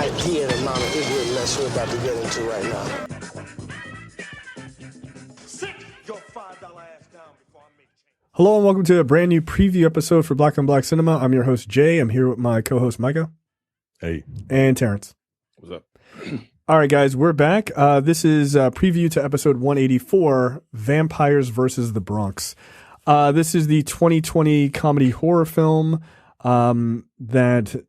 idea the amount of ignorant mess we're about to get into right now. Sit your $5 ass down before I make change. Hello and welcome to a brand new preview episode for Black on Black Cinema. I'm your host, Jay. I'm here with my co-host, Micah. Hey. And Terrence. What's up? All right, guys, we're back. This is a preview to episode 184, Vampires versus the Bronx. This is the 2020 comedy horror film that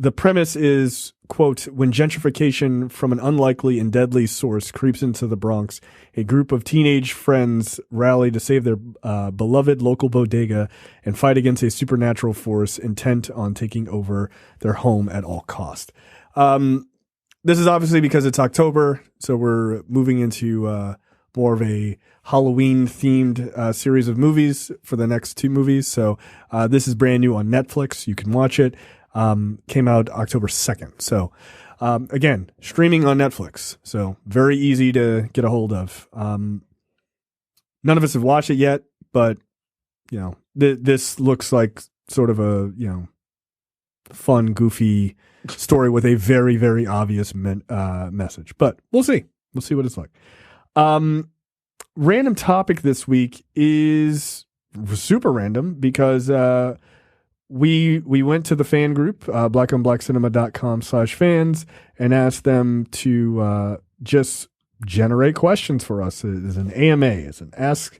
the premise is, quote, when gentrification from an unlikely and deadly source creeps into the Bronx, a group of teenage friends rally to save their beloved local bodega and fight against a supernatural force intent on taking over their home at all cost. This is obviously because it's October, so we're moving into more of a Halloween-themed series of movies for the next two movies. So this is brand new on Netflix. You can watch it. Came out October 2nd. So again, streaming on Netflix. So very easy to get a hold of. None of us have watched it yet, but you know, this looks like sort of a, you know, fun, goofy story with a very, very obvious message. But we'll see. We'll see what it's like. Random topic this week is super random because we went to the fan group, blackonblackcinema.com/fans, and asked them to just generate questions for us as an AMA, as an ask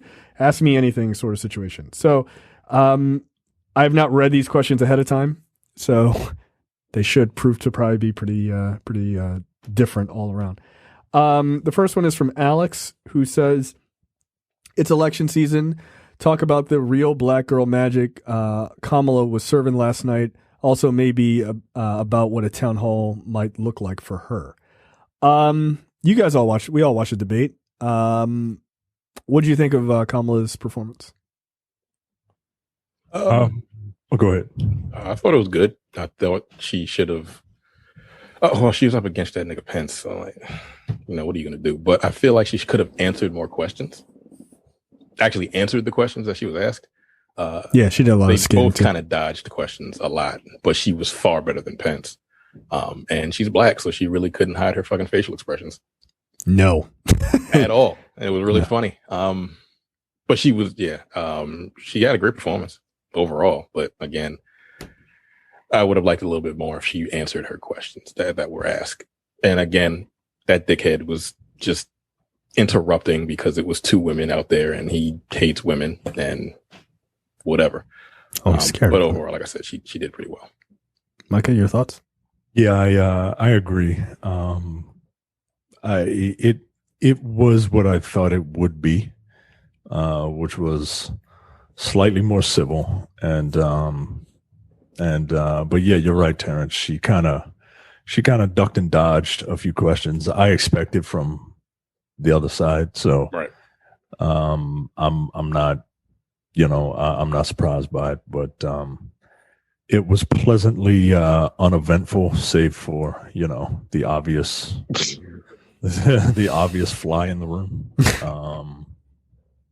me anything sort of situation. So I've not read these questions ahead of time, so they should prove to probably be pretty different all around. The first one is from Alex, who says, it's election season. Talk about the real black girl magic Kamala was serving last night. Also maybe about what a town hall might look like for her. You guys we all watched the debate. What did you think of Kamala's performance? Go ahead. I thought it was good. I thought she should have. She was up against that nigga Pence. So, like, you know, what are you going to do? But I feel like she could have answered more questions. Actually answered the questions that she was asked. Yeah, she did a lot of skiing. They both kind of dodged the questions a lot, but she was far better than Pence. And she's black, so she really couldn't hide her fucking facial expressions. No. At all. And it was really funny. But she was, she had a great performance overall. But again, I would have liked a little bit more if she answered her questions that were asked. And again, that dickhead was just interrupting because it was two women out there and he hates women and whatever. I'm scared. But overall, like I said, she did pretty well. Micah, your thoughts? Yeah, I agree. It was what I thought it would be, which was slightly more civil but yeah, you're right, Terrence. She kind of ducked and dodged a few questions I expected from the other side. So right. I'm not, I'm not surprised by it, but it was pleasantly uneventful, save for, the obvious the obvious fly in the room.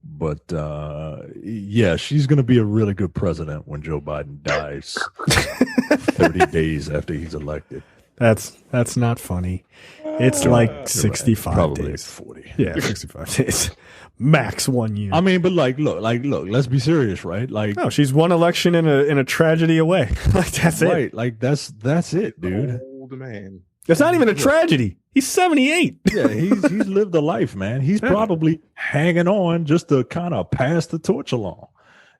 But yeah, she's going to be a really good president when Joe Biden dies 30 days after he's elected. That's not funny. It's like 65 probably days. 40. Yeah, 65 days. Max 1 year. I mean, but look, let's be serious, right? Like, no, she's one election in a tragedy away. Like that's right, it. like that's it, dude. Old man. It's not even a tragedy. He's 78. Yeah, he's lived a life, man. He's probably hanging on just to kind of pass the torch along.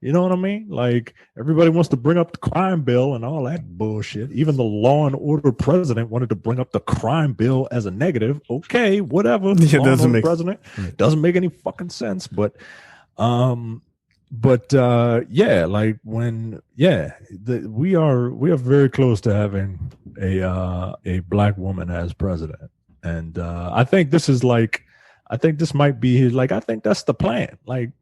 You know what I mean? Like, everybody wants to bring up the crime bill and all that bullshit. Even the law and order president wanted to bring up the crime bill as a negative. Okay, whatever. It doesn't make president doesn't make any fucking sense. But yeah, like we are very close to having a black woman as president, and I think this might be his. Like, I think that's the plan. Like.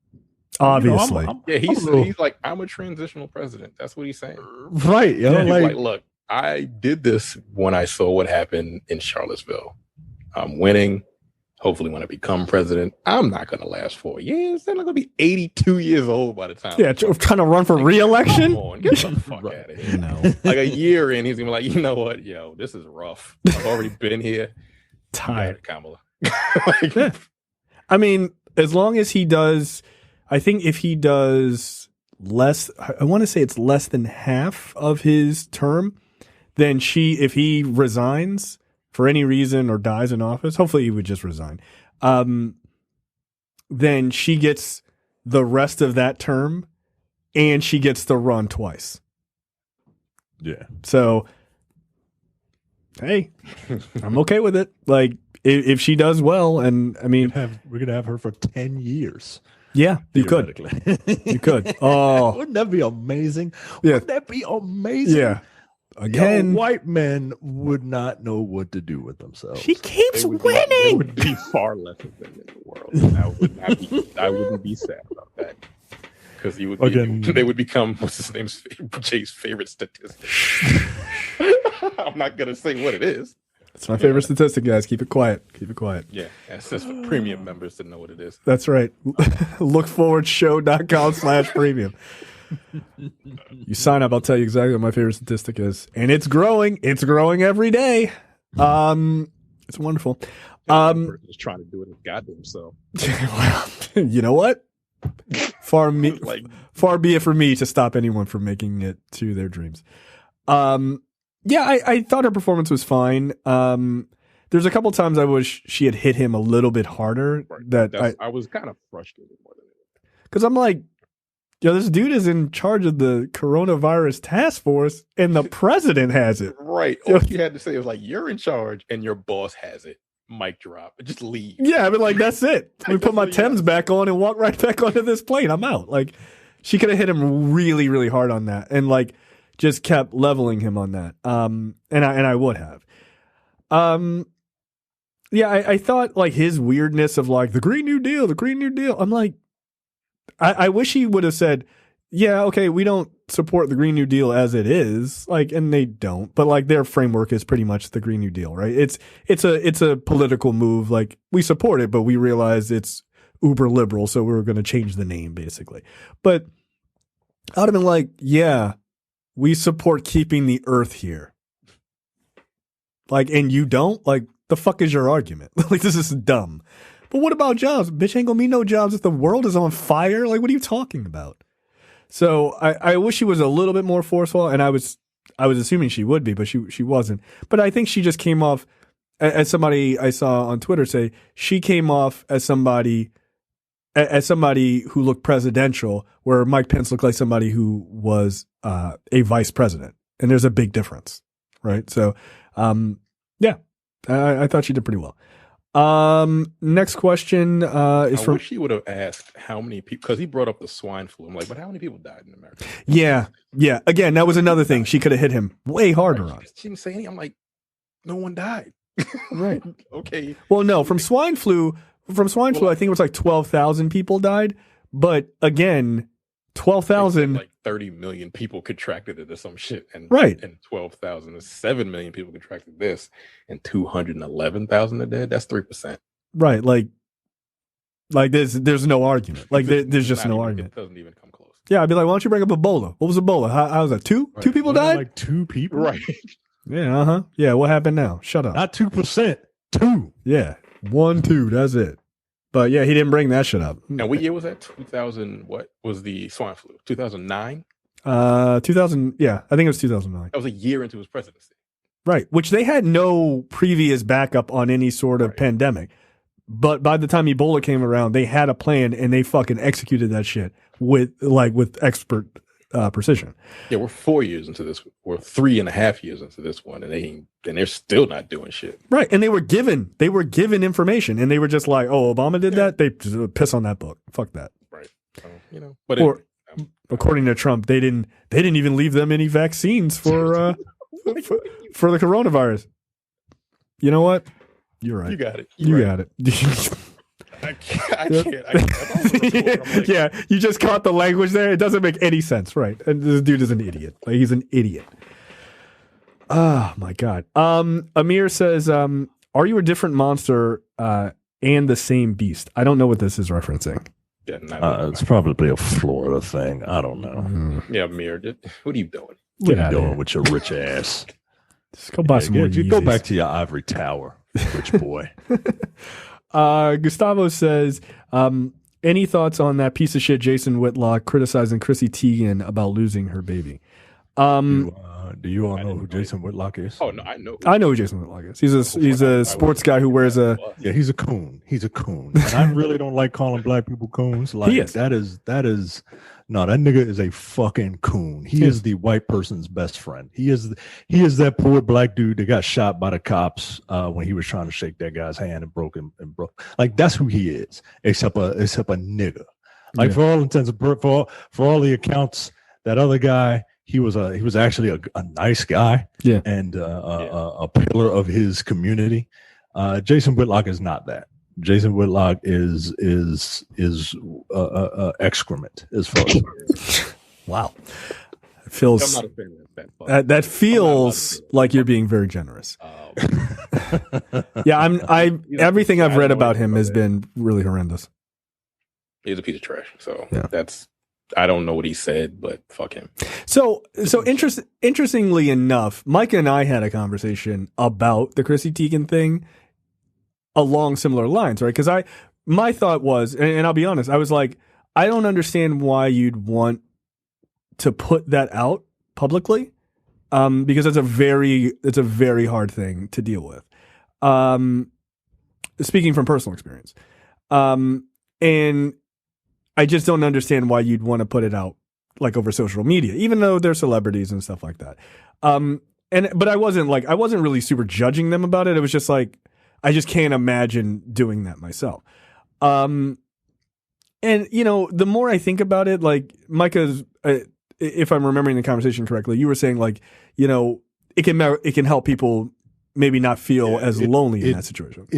Obviously. He's like, I'm a transitional president. That's what he's saying. Right. Yeah, he's like, look, I did this when I saw what happened in Charlottesville. I'm winning. hopefully when I become president, I'm not going to last 4 years. Then I'm going to be 82 years old by the time. Yeah, trying to run for re-election. Come on, get the fuck out of here. No. Like a year in, he's going to be like, you know what? Yo, this is rough. I've already been here. Tired. Kamala. Yeah. I mean, as long as he does, I think if he does less, I want to say it's less than half of his term, then if he resigns for any reason or dies in office, hopefully he would just resign. Then she gets the rest of that term and she gets to run twice. Yeah. So, hey, I'm okay with it. Like, if she does well, and I mean, we're gonna have her for 10 years. Yeah, you could. You could. Oh, wouldn't that be amazing? Yeah. Wouldn't that be amazing? Yeah. Again, white men would not know what to do with themselves. She keeps winning. There would be far less of them in the world. I wouldn't be sad about that. Because they would become, what's his name, Jay's favorite statistic. I'm not going to say what it is. It's my favorite statistic, guys. Keep it quiet. Keep it quiet. Yeah, that's just for premium members to know what it is. That's right. Lookforwardshow.com/premium. You sign up, I'll tell you exactly what my favorite statistic is. And it's growing. It's growing every day. It's wonderful. Just trying to do it his goddamn self. Well, you know what? Far be it for me to stop anyone from making it to their dreams. Yeah, I thought her performance was fine. There's a couple times I wish she had hit him a little bit harder. Right. I was kind of frustrated more than anything. Because I'm like, this dude is in charge of the coronavirus task force, and the president has it. Right. All you had to say was like, you're in charge, and your boss has it. Mic drop. Just leave. Yeah, I mean, like, that's it. Let me put my Thames back on and walk right back onto this plane. I'm out. Like, she could have hit him really, really hard on that, and like, just kept leveling him on that. And I would have. Yeah, I thought like his weirdness of like the Green New Deal. I'm like, I wish he would have said, yeah, okay, we don't support the Green New Deal as it is, like, and they don't, but like their framework is pretty much the Green New Deal, right? It's a political move. Like, we support it, but we realize it's uber liberal, so we're going to change the name basically. But I would have been like, yeah, we support keeping the earth here. Like, and you don't? Like, the fuck is your argument? Like, this is dumb. But what about jobs? Bitch, ain't gonna be no jobs if the world is on fire. Like, what are you talking about? So I wish she was a little bit more forceful, and I was assuming she would be, but she wasn't. But I think she just came off, as somebody I saw on Twitter say, she came off as somebody who looked presidential, where Mike Pence looked like somebody who was a vice president. And there's a big difference, right? So, yeah, I thought she did pretty well. Next question is from. I wish she would have asked how many people, because he brought up the swine flu. I'm like, but how many people died in America? Yeah. Again, that was another thing she could have hit him way harder on. She didn't say anything. I'm like, no one died. Right. Okay. Well, no, from swine flu, I think it was like 12,000 people died. But again, 12,000. Like 30 million people contracted it or some shit. And, right. And 12,000 is 7 million people contracted this, and 211,000 are dead. That's 3%. Right. Like there's no argument. Like there's just no argument. It doesn't even come close. Yeah. I'd be like, why don't you bring up Ebola? What was Ebola? How was that? Two? Right. 2 people died? Like 2 people? Right. Yeah. Uh-huh. Yeah. What happened now? Shut up. Not 2%. 2. Yeah. 1, 2. That's it. But yeah, he didn't bring that shit up. And what year was that? 2000, what was the swine flu? 2009? 2000, yeah, I think it was 2009. That was a year into his presidency. Right, which they had no previous backup on any sort of pandemic. But by the time Ebola came around, they had a plan and they fucking executed that shit with expert precision. Yeah, we're 4 years into this. We're 3.5 years into this one, and they're still not doing shit. Right, and they were given information, and they were just like, "Oh, Obama did that. They just piss on that book. Fuck that." Right. So, but according to Trump, they didn't even leave them any vaccines for the coronavirus. You know what? You're right. You got it. You got it. I can't. Yeah, you just caught the language there. It doesn't make any sense, right? And this dude is an idiot. Like, he's an idiot. Oh my God. Amir says, "Are you a different monster and the same beast. I don't know what this is referencing. Yeah, not It's probably a Florida thing. I don't know. yeah, Mir, what are you doing? What are outta you doing here. with your rich ass? Just go buy some more You go Yeezys. back to your ivory tower, rich boy. Gustavo says, any thoughts on that piece of shit Jason Whitlock criticizing Chrissy Teigen about losing her baby? Do you all know who Jason Whitlock is? Oh no, I know. I know who Jason Whitlock is. He's a sports guy who wears a. Yeah, he's a coon. He's a coon. And I really don't like calling black people coons. Like He is. that is no, that nigga is a fucking coon. He is the white person's best friend. He is that poor black dude that got shot by the cops when he was trying to shake that guy's hand and broke. Like that's who he is, except a nigga. Like for all intents and for all the accounts, that other guy, he was actually a nice guy, and a pillar of his community. Jason Whitlock is not that. Jason Whitlock is excrement as far as Wow. It feels I'm not a fan of that. that feels like you're being very generous. Yeah, everything I've read about him has been really horrendous. He's a piece of trash. So Yeah. I don't know what he said, but fuck him. So interestingly enough, Micah and I had a conversation about the Chrissy Teigen thing along similar lines, right? Because my thought was, and I'll be honest, I was like, I don't understand why you'd want to put that out publicly, because it's a very hard thing to deal with. Speaking from personal experience, and I just don't understand why you'd want to put it out like over social media, even though they're celebrities and stuff like that. But I wasn't really super judging them about it. It was just like, I just can't imagine doing that myself. And the more I think about it, like Micah's, if I'm remembering the conversation correctly, you were saying like, it can help people maybe not feel as lonely in that situation.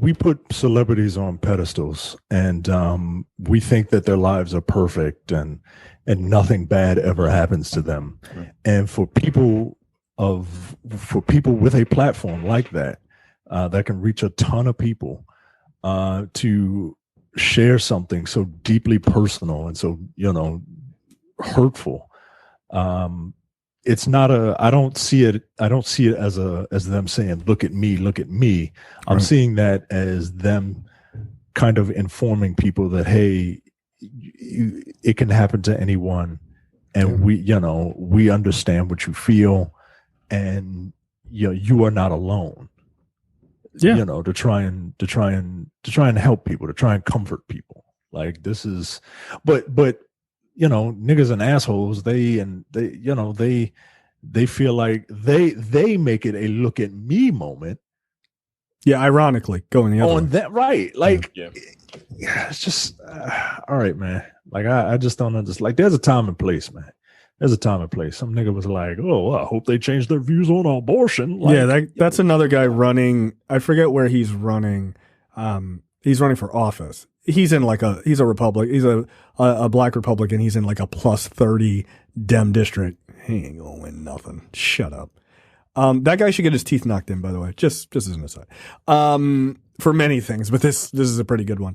We put celebrities on pedestals, and we think that their lives are perfect and nothing bad ever happens to them. Right. And for people with a platform like that, that can reach a ton of people, to share something so deeply personal and so hurtful. It's not I don't see it as them saying, look at me. I'm seeing that as them kind of informing people that, hey, it can happen to anyone, and we understand what you feel, and you are not alone. Yeah. To try and help people, to try and comfort people. Like this is, but niggas and assholes, they feel like they make it a look at me moment. Yeah, ironically, going the other on way. that, right? Like, it's just all right, man. Like I just don't understand. Like, there's a time and place, man. There's a time and place. Some nigga was like, "Oh, I hope they change their views on abortion." Like, yeah, that's another guy running. I forget where he's running. He's running for office. He's a Republican. He's a black Republican. He's in like a +30 Dem district. He ain't gonna win nothing. Shut up. That guy should get his teeth knocked in, by the way. Just as an aside. For many things, but this is a pretty good one.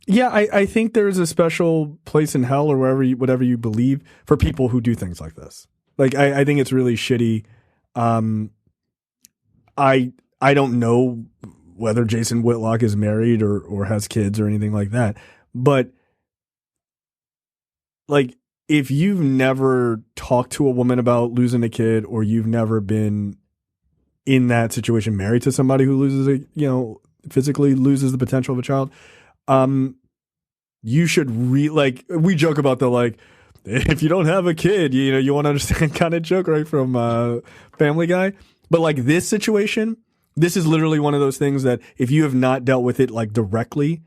Yeah, I think there's a special place in hell or whatever you believe for people who do things like this. Like, I think it's really shitty. I don't know whether Jason Whitlock is married or has kids or anything like that. But like, if you've never talked to a woman about losing a kid, or you've never been in that situation, married to somebody who loses physically loses the potential of a child, you should we joke about if you don't have a kid, you won't understand kind of joke, right, from Family Guy. But like this situation, this is literally one of those things that if you have not dealt with it like directly,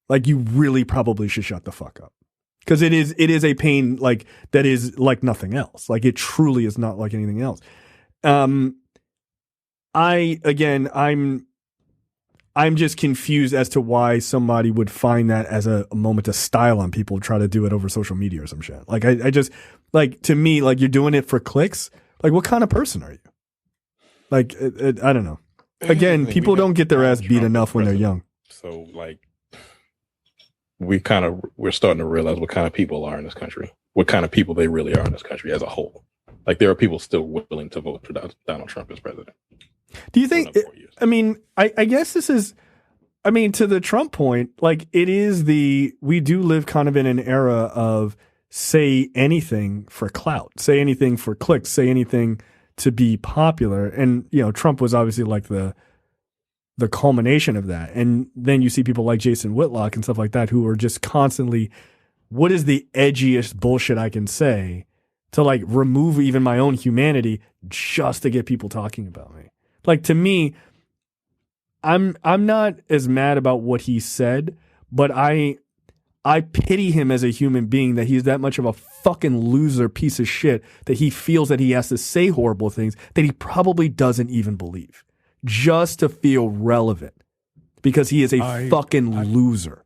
like you really probably should shut the fuck up. Because it is a pain like that is like nothing else. Like, it truly is not like anything else. I'm just confused as to why somebody would find that as a moment to style on people, try to do it over social media or some shit. Like, I just, like, to me, like, you're doing it for clicks. Like, what kind of person are you? Like, I don't know. Again, We people got don't get their ass Trump beat as enough when they're president. young. So like, we're starting to realize what kind of people are in this country, what kind of people they really are in this country as a whole. Like, there are people still willing to vote for Donald Trump as president. Do you think? I mean, I guess this is. I mean, to the Trump point, like it is we do live kind of in an era of say anything for clout, say anything for clicks, say anything to be popular. And, you know, Trump was obviously like the culmination of that. And then you see people like Jason Whitlock and stuff like that who are just constantly, what is the edgiest bullshit I can say to like remove even my own humanity just to get people talking about me? Like, to me, I'm not as mad about what he said, but I pity him as a human being that he's that much of a fucking loser piece of shit that he feels that he has to say horrible things that he probably doesn't even believe just to feel relevant because he is a fucking loser.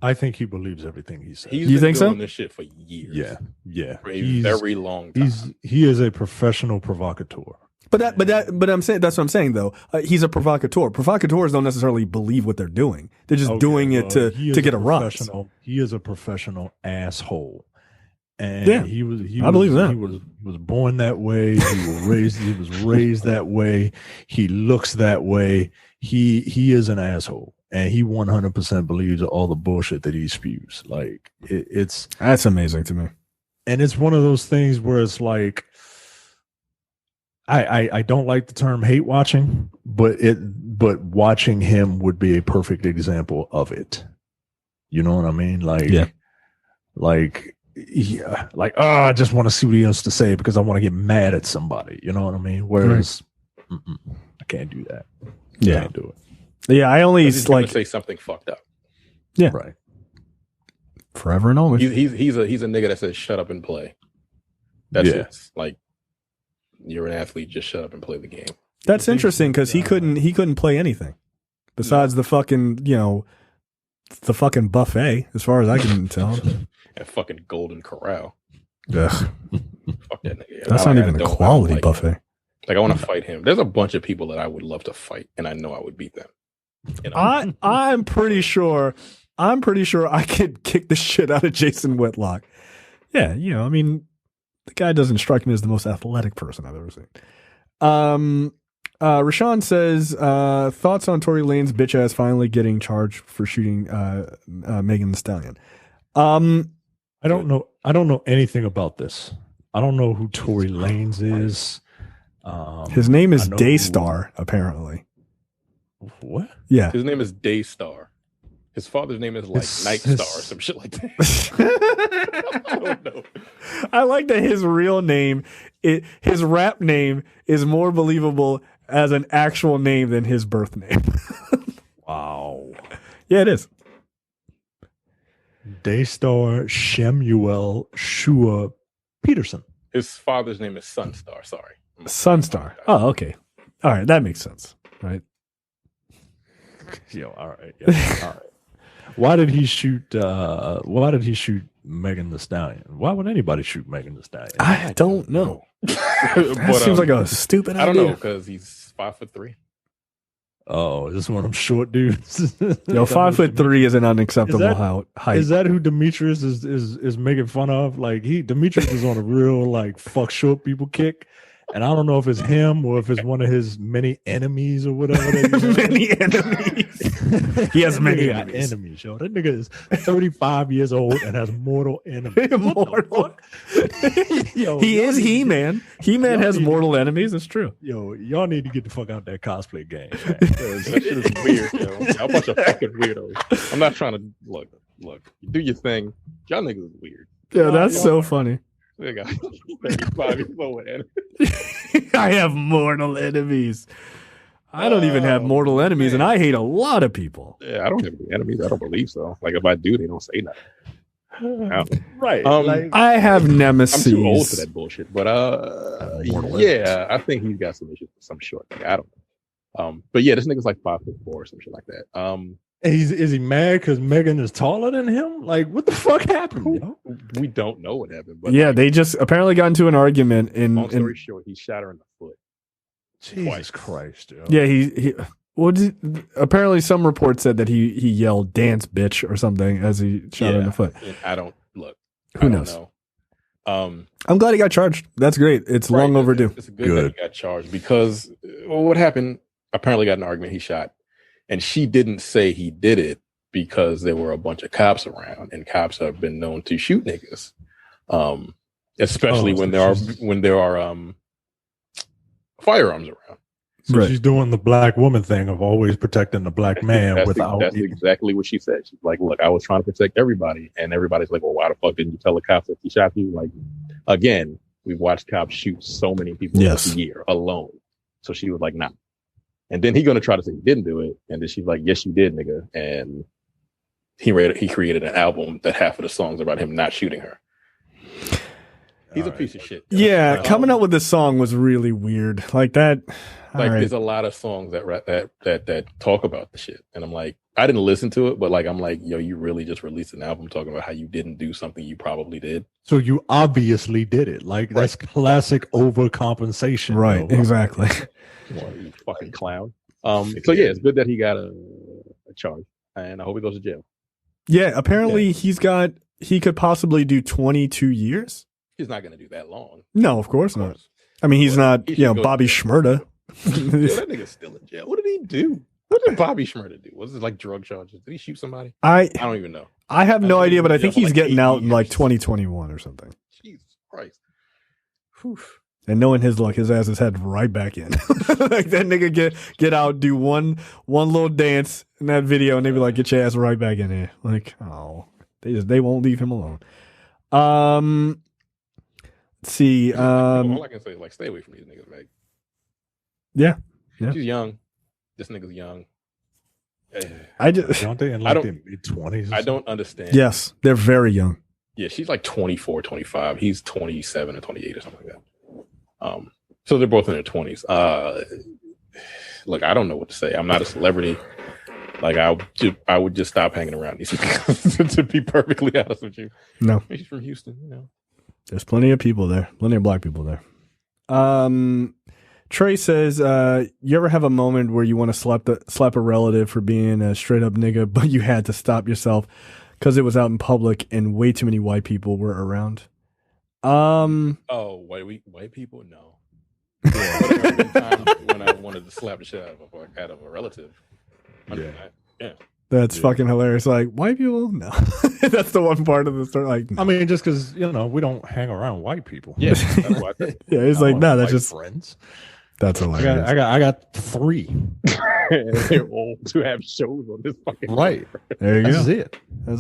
I think he believes everything he says. He's been doing this shit for years. Yeah. For a very long time. He is a professional provocateur. But I'm saying that's what I'm saying though. He's a provocateur. Provocateurs don't necessarily believe what they're doing. They're just doing it to get a rise. He is a professional asshole, and yeah, I believe that. He was born that way. He was raised that way. He looks that way. He is an asshole, and he 100% believes all the bullshit that he spews. Like that's amazing to me. And it's one of those things where it's like. I don't like the term hate watching, but watching him would be a perfect example of it. You know what I mean? Like, I just want to see what he has to say because I want to get mad at somebody. You know what I mean? Whereas, I can't do that. I can't do it. Yeah, I only like say something fucked up. Yeah, right. Forever and always. He's a nigga that says shut up and play. That's it. Like. You're an athlete. Just shut up and play the game. That's interesting because he couldn't play anything besides the fucking the fucking buffet, as far as I can tell. And fucking Golden Corral. Ugh. Fuck that nigga. That's not even a quality buffet. Like I want to fight him. There's a bunch of people that I would love to fight, and I know I would beat them. You know? I'm pretty sure I could kick the shit out of Jason Whitlock. Yeah, I mean. The guy doesn't strike me as the most athletic person I've ever seen. Rashawn says, thoughts on Tory Lanez bitch ass finally getting charged for shooting Megan Thee Stallion. I don't know anything about this. I don't know who Tory Lanez is. His name is Daystar, apparently. What? Yeah. His name is Daystar. His father's name is like Night Star or some shit like that. I don't know. I like that his real name, his rap name is more believable as an actual name than his birth name. Wow. Yeah, it is. Daystar Shemuel Shua Peterson. His father's name is Sunstar. Sorry. Sunstar. Oh, okay. All right. That makes sense. Right. Yo, all right. Yeah, all right. Why did he shoot Megan Thee Stallion? Why would anybody shoot Megan Thee Stallion? I don't know. That seems like a stupid idea. I don't know because he's 5'3". Oh, is this one of them short dudes? Yo, 5'3" is an unacceptable height. Is that who Demetrius is making fun of? Like Demetrius is on a real like fuck short people kick. And I don't know if it's him or if it's one of his many enemies or whatever. Many enemies. He has many enemies. Yo, that nigga is 35 years old and has mortal enemies. Mortal. Yo, he is He-Man. He-Man has mortal enemies. It's true. Yo, y'all need to get the fuck out that cosplay game. That shit is weird, yo. Y'all bunch of fucking weirdos. I'm not trying to look. You do your thing. Y'all niggas is weird. Yeah, that's so funny. I got 35 years old I have mortal enemies. I don't even have mortal enemies, and I hate a lot of people. Yeah, I don't have any enemies. I don't believe so. Like if I do, they don't say nothing. Right. I have nemesis. I'm too old for that bullshit. But yeah, I think he's got some issues with some short thing. I don't know. But yeah, this nigga's like 5'4" or some shit like that. Is he mad because Megan is taller than him? Like, what the fuck happened? Yo? We don't know what happened. But yeah, they just apparently got into an argument. Long story short, he shot her in the foot. Jesus Christ, yo. Yeah, he apparently some reports said that he yelled "dance, bitch" or something as he shot her in the foot. I don't look. Who knows? Know. I'm glad he got charged. That's great. It's long overdue. It's good that he got charged because what happened? Apparently, got in an argument. He shot, and she didn't say he did it because there were a bunch of cops around, and cops have been known to shoot niggas, especially when there are firearms around. So she's doing the black woman thing of always protecting the black man That's exactly what she said. She's like, look, I was trying to protect everybody. And everybody's like, well, why the fuck didn't you tell the cops that he shot you? Like, again, we've watched cops shoot so many people this year alone. So she was like, nah. And then he's going to try to say he didn't do it. And then she's like, yes, you did, nigga. And he created an album that half of the songs about him not shooting her. He's a piece of shit. Yeah, coming up with this song was really weird. Like that. Like there's a lot of songs that talk about the shit, and I'm like, I didn't listen to it, but like I'm like, yo, you really just released an album talking about how you didn't do something you probably did. So you obviously did it. Like that's classic overcompensation. Right? Exactly. Well, you fucking clown. So yeah, it's good that he got a charge, and I hope he goes to jail. Yeah, apparently he could possibly do 22 years. He's not going to do that long. No, of course not. I mean, he's not, Bobby Shmurda. Yo, that nigga's still in jail. What did he do? What did Bobby Shmurda do? Was it like drug charges? Did he shoot somebody? I don't even know. I have no idea, but I think he's getting out in like 2021 or something. Jesus Christ. Whew. And knowing his luck, his ass is headed right back in. Like that nigga get out, do one little dance in that video, and they be like, get your ass right back in here. Like, oh, they won't leave him alone. Let's see. All I can say is like, stay away from these niggas, Meg. Yeah. She's young. This nigga's young. Don't they in like their mid-20s? I don't understand. Yes, they're very young. Yeah, she's like 24, 25. He's 27 or 28 or something like that. So they're both in their 20s. Look, I don't know what to say. I'm not a celebrity. Like I would just stop hanging around these people, to be perfectly honest with you. No. He's from Houston, you know. There's plenty of people there. Plenty of black people there. Trey says, you ever have a moment where you want to slap a relative for being a straight up nigga, but you had to stop yourself because it was out in public and way too many white people were around? Oh, white people? No. Yeah, when I wanted to slap the shit out of a relative. Yeah. That's fucking hilarious. Like, white people? No. That's the one part of the story. Like, no. I mean, just because, we don't hang around white people. Yeah. That's what I think. Yeah, it's like, no, that's just friends. That's hilarious. I got 3. They're all to have shows on this fucking right. There you go. That's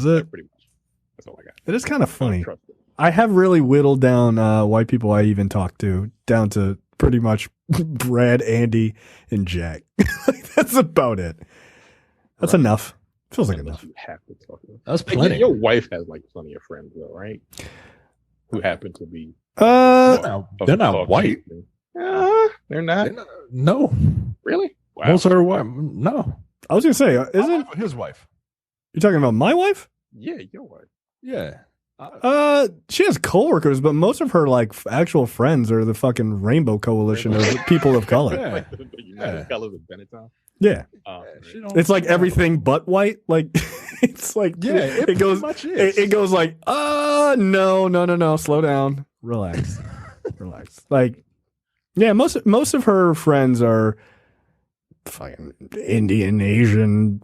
it. Pretty much. That's all I got. It is kind of funny. I have really whittled down white people I even talk to down to pretty much Brad, Andy, and Jack. Like, that's about it. That's enough. Feels like enough. You have to talk about. That's plenty. Your wife has like plenty of friends though, right? Who happen to be they're not white. They're not. No. Really? Wow. Most of her wife. No. I was gonna say, isn't his wife? You talking about my wife? Yeah, your wife. Yeah. She has coworkers, but most of her like actual friends are the fucking Rainbow Coalition of people of color. Yeah. The United Colors of Benetton. Yeah. It's like everything but white. Like it's like it goes like no, slow down, relax. Like most of her friends are fucking Indian, Asian,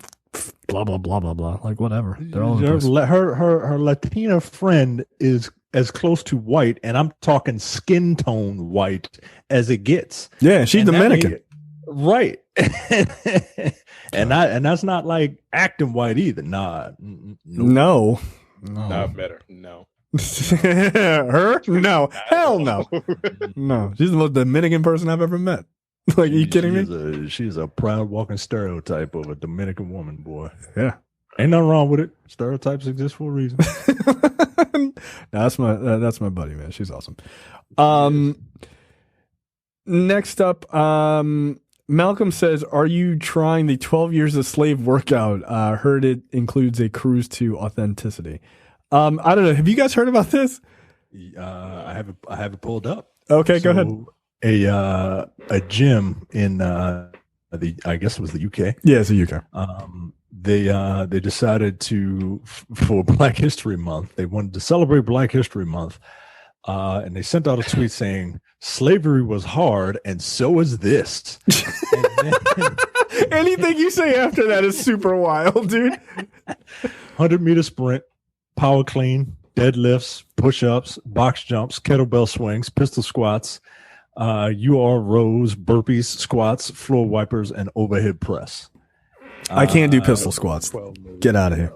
blah blah blah blah blah. Like whatever. They're all her Latina friend is as close to white, and I'm talking skin tone white as it gets. Yeah, she's Dominican. Right. and that's not like acting white either. Nah. No. Not better. No. Her? No. Hell no. No. She's the most Dominican person I've ever met. Like, are you kidding me? She's a proud walking stereotype of a Dominican woman, boy. Yeah. Ain't nothing wrong with it. Stereotypes exist for a reason. That's my buddy, man. She's awesome. Next up, Malcolm says, are you trying the 12 Years a Slave workout? Heard it includes a cruise to authenticity. I don't know. Have you guys heard about this? I have it pulled up. Okay, go ahead. a gym in I guess it was the UK. Yeah, it's the UK. They decided to for Black History Month. They wanted to celebrate Black History Month, and they sent out a tweet saying slavery was hard, and so is this. And then, anything you say after that is super wild, dude. 100-meter sprint, power clean, deadlifts, push-ups, box jumps, kettlebell swings, pistol squats, UR rows, burpees, squats, floor wipers, and overhead press. I can't do pistol squats. Get out of here.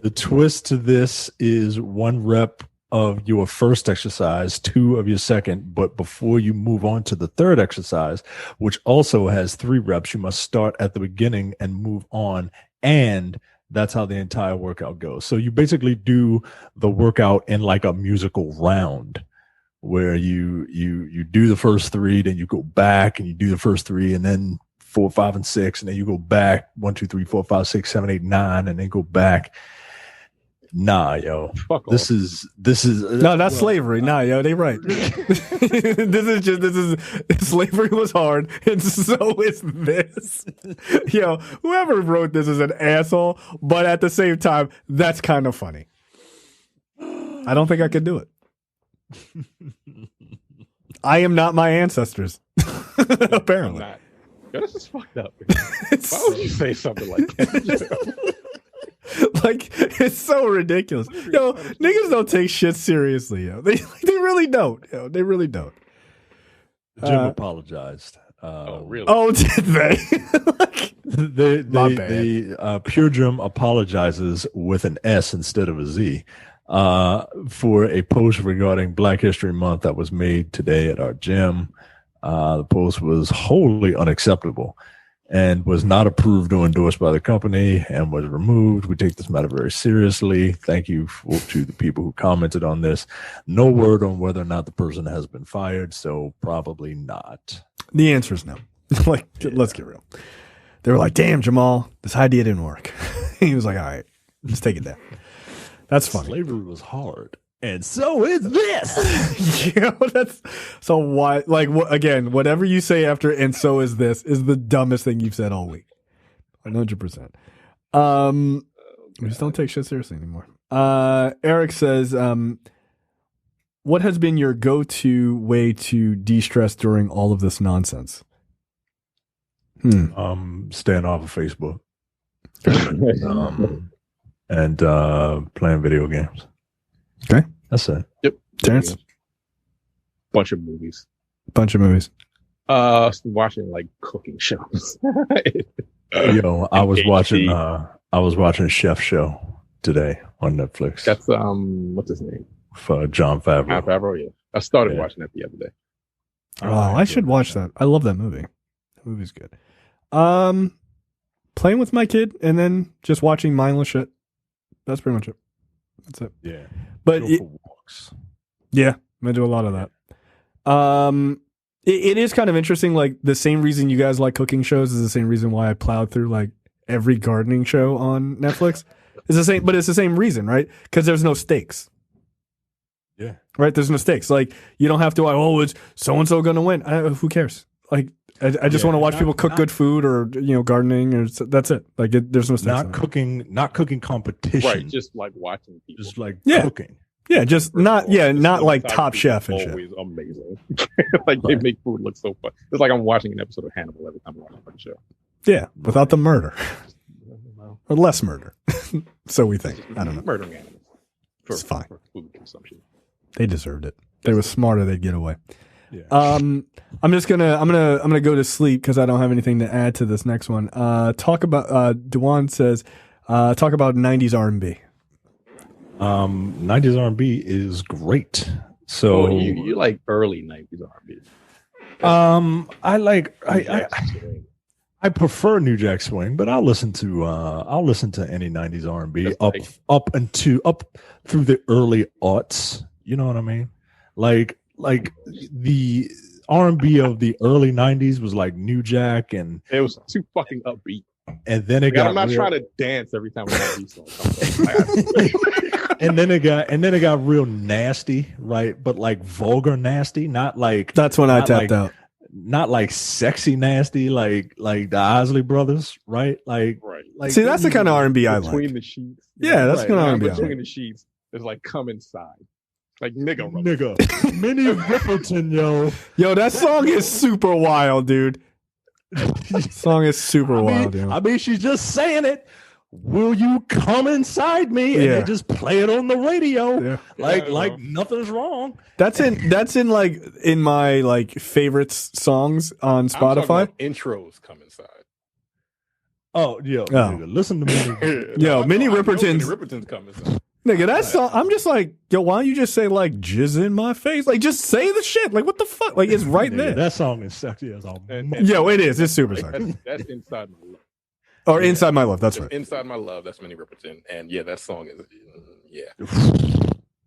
The twist to this is 1 rep of your first exercise, 2 of your second, but before you move on to the third exercise, which also has 3 reps, you must start at the beginning and move on, and that's how the entire workout goes. So you basically do the workout in like a musical round where you do the first 3, then you go back and you do the first 3, and then 4, 5, and 6, and then you go back 1, 2, 3, 4, 5, 6, 7, 8, 9, and then go back. Nah, yo, this is no, that's slavery. Nah, yo, they right. this is slavery was hard, and so is this. Yo, whoever wrote this is an asshole, but at the same time, that's kind of funny. I don't think I could do it. I am not my ancestors. Apparently. Yo, this is fucked up. Why would you say something like that? Like, it's so ridiculous. Yo, niggas don't take shit seriously, yo. They really don't. Yo, they really don't. Jim apologized. Really? Oh, did they? Pure Jim apologizes with an S instead of a Z for a post regarding Black History Month that was made today at our gym. The post was wholly unacceptable and was not approved or endorsed by the company and was removed. We take this matter very seriously. Thank you to the people who commented on this. No word on whether or not the person has been fired, so probably not. The answer is no. Like, let's get real. They were like, damn, Jamal, this idea didn't work. He was like, all right, let's take it down. That's funny. Slavery was hard. And so is this. You know, that's so why, like, again, whatever you say after and so is this is the dumbest thing you've said all week. 100%. We just don't take shit seriously anymore. Eric says, what has been your go-to way to de-stress during all of this nonsense? Staying off of Facebook. And playing video games. Okay. That's it. Yep. Terrence? Bunch of movies. Watching like cooking shows. Yo, I was watching Chef Show today on Netflix. That's what's his name? For Jon Favreau. Jon Favreau, yeah. I started watching that the other day. Oh, I should watch that. I love that movie. That movie's good. Playing with my kid and then just watching mindless shit. That's pretty much it. That's it. Yeah. But Go for walks. Yeah, I'm gonna do a lot of that. It is kind of interesting. Like, the same reason you guys like cooking shows is the same reason why I plowed through like every gardening show on Netflix. It's the same, but it's the same reason, right? Because there's no stakes. Yeah. Right. There's no stakes. Like, you don't have to. Like, oh, is so and so gonna win? Who cares? Like, I just want to watch people cook good food, or gardening, or that's it. Like, there's no stakes. Not cooking competition. Right. Just like watching people. Just like cooking. Yeah, just not like Top Chef and shit. Always amazing. Like, they make food look so fun. It's like I'm watching an episode of Hannibal every time I watch the show. Yeah, without the murder. Or less murder. So we think. I don't know. Murdering animals. It's fine. For food consumption. They deserved it. They were smarter, they'd get away. Yeah. I'm gonna go to sleep because I don't have anything to add to this next one. Talk about Dewan says, talk about 90s R&B. 90s R&B is great. So you like early 90s R&B. I prefer New Jack Swing, but I'll listen to any 90s R&B up through the early aughts. You know what I mean? Like the R&B of the early 90s was like New Jack, and it was too fucking upbeat. And then I'm not trying to dance every time we have these songs. and then it got real nasty, right? But like vulgar nasty, not like That's when I tapped like, out. not like sexy nasty, like the Isley Brothers, right? Right. Like See, that's the kind of R&B I Between like. the sheets. Yeah, that's Right. kind of R&B. I Between like. the sheets is like come inside. Like nigga. Minnie Riperton, yo. Yo, that song is super wild, dude. Song is super wild, yo. I mean, she's just saying it. Will you come inside me? And Yeah. they just play it on the radio, Yeah. like nothing's wrong. That's in like in my like favorites songs on I'm talking Spotify. about intros come inside. Oh, yeah. Oh. Nigga, listen to me. Yo, Minnie I know Riperton's Riperton's come inside. nigga. That song, I'm just like, yo, why don't you just say like jizz in my face? Like, just say the shit. Like, what the fuck? Like, it's right Nigga, there. that song is sexy as all. Yo, it is. It's super sexy. That's inside my love. Or Inside My Love. That's right. Inside My Love, that's Minnie Riperton. And yeah, that song is, yeah.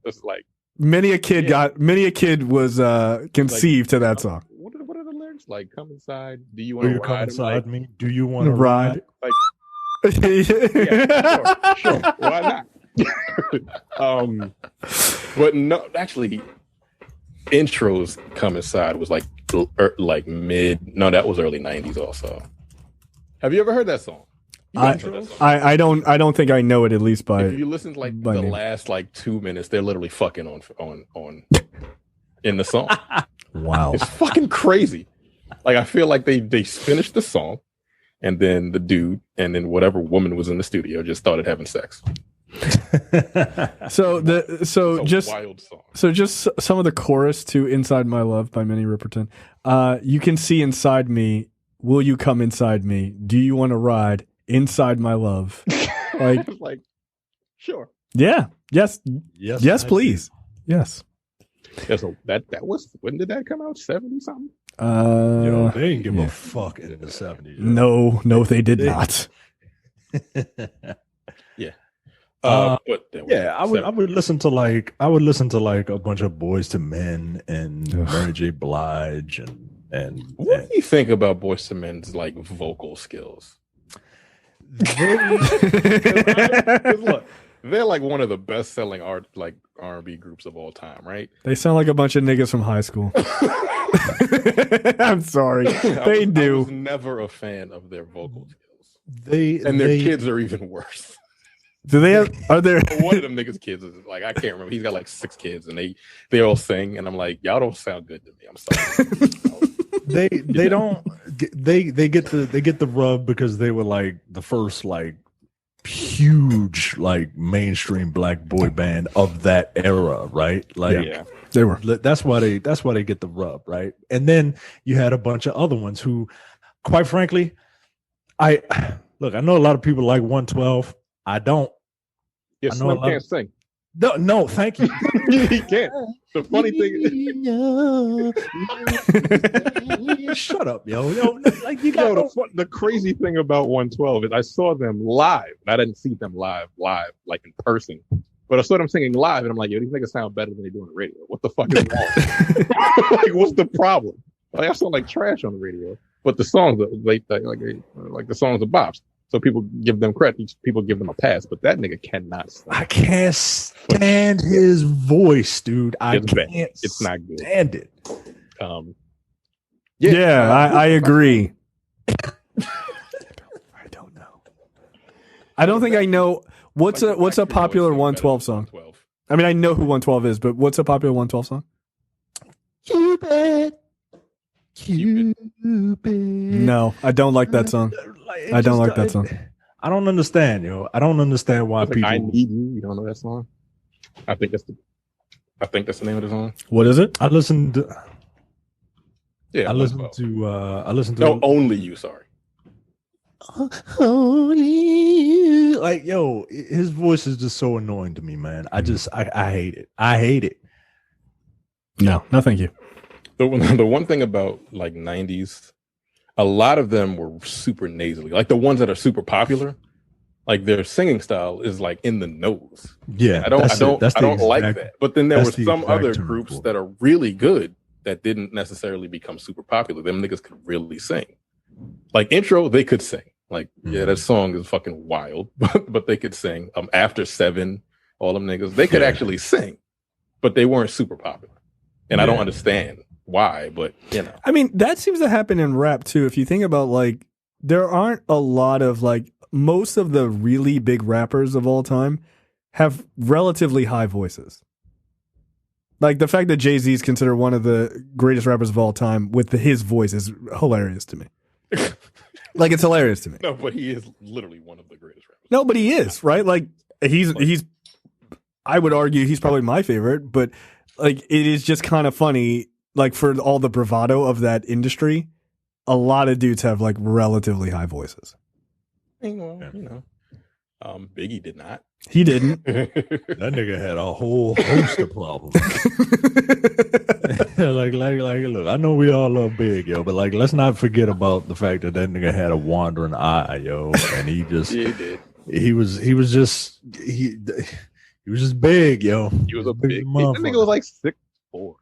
It's like Many a kid was conceived to that song. what are the lyrics? Like come inside. Do you Will want you to come ride? inside Like, me? Do you want to Ride. ride? yeah, sure. Why not? But no, actually, intros come inside was like that was early 90s also. Have you ever heard that song? You guys heard that song? I don't think I know it at least by. If you listen to like by the name. last like 2 minutes, they're literally fucking on in the song. Wow. It's fucking crazy. Like I feel like they finished the song, and then the dude and then whatever woman was in the studio just started having sex. So It's a wild song. just some of the chorus to "Inside My Love" by Minnie Riperton. You can see inside me. Will you come inside me? Do you want to ride inside my love? Like, It's like sure. yeah, yes, Yes, I please, yes. Yeah, so that was when did that come out? 70 something? do. Yo, they didn't give yeah. a fuck in the 70s. No, they did not. Yeah. But Yeah, I would listen to like a bunch of Boys to Men and Ugh. Mary J. Blige and what do you think about Boyz II Men's like vocal skills? 'Cause look, they're like one of the best selling R&B groups of all time, right? They sound like a bunch of niggas from high school. I'm sorry, they I do. was never a fan of their vocal skills, they and their kids are even worse. Do they have? Are there? One of them niggas' kids is like I can't remember. He's got like 6 kids, and they all sing, and I'm like, y'all don't sound good to me. I'm sorry. they don't they get the rub because they were like the first like huge like mainstream black boy band of that era, right? Like Yeah. They were. that's why they get the rub, right? And then you had a bunch of other ones who, quite frankly, I know a lot of people like 112. I don't. Yeah, I know a Slim lot can't sing. No, thank you. He can't. The funny thing Shut up, yo. Like you got the crazy thing about 112 is I saw them live. I didn't see them live, like in person. But I saw them singing live, and I'm like, yo, these niggas sound better than they do on the radio. What the fuck is wrong? Like, what's the problem? Like, I sound like trash on the radio. But the songs, like the songs are bops. So people give them credit. People give them a pass. But that nigga cannot sing. I can't stand his voice, dude. It's bad. Can't It's not good. stand it. Yeah, I agree. I don't know. I don't think I know what's a popular 112 song. 112. I mean, I know who 112 is, but what's a popular 112 song? Cupid. No, I don't like that song. I don't like that song. I don't understand, yo. I don't understand why Like, people. I Need You. You don't know that song? I think that's the name of the song. What is it? I listened. Yeah, I listened 112. to. I listened to. No, Only You. Sorry. Like, yo, his voice is just so annoying to me, man. I hate it. I hate it. No, thank you. The one thing about like 90s, a lot of them were super nasally. Like the ones that are super popular, like their singing style is like in the nose. Yeah, I don't like exact- that. But then there were that's the some exact other term groups for it. that are really good that didn't necessarily become super popular. Them niggas could really sing. Like Intro, they could sing. Like, yeah, that song is fucking wild, but they could sing. After 7, all them niggas, they could actually sing, but they weren't super popular. And I don't understand why, but you know. I mean, that seems to happen in rap too. If you think about like, there aren't a lot of like, most of the really big rappers of all time have relatively high voices. Like the fact that Jay-Z is considered one of the greatest rappers of all time with his voice is hilarious to me. Like it's hilarious to me. No, but he is literally one of the greatest rappers. No, but he is, right? Like he's I would argue he's probably my favorite, but like it is just kind of funny, like for all the bravado of that industry, a lot of dudes have like relatively high voices. Well, you know, Biggie did not. He didn't. That nigga had a whole host of problems. like, look, I know we all love Big, yo, but like, let's not forget about the fact that nigga had a wandering eye, yo, and he just, Yeah, he did. he was just big, yo. He was a big. That nigga was like 6'4".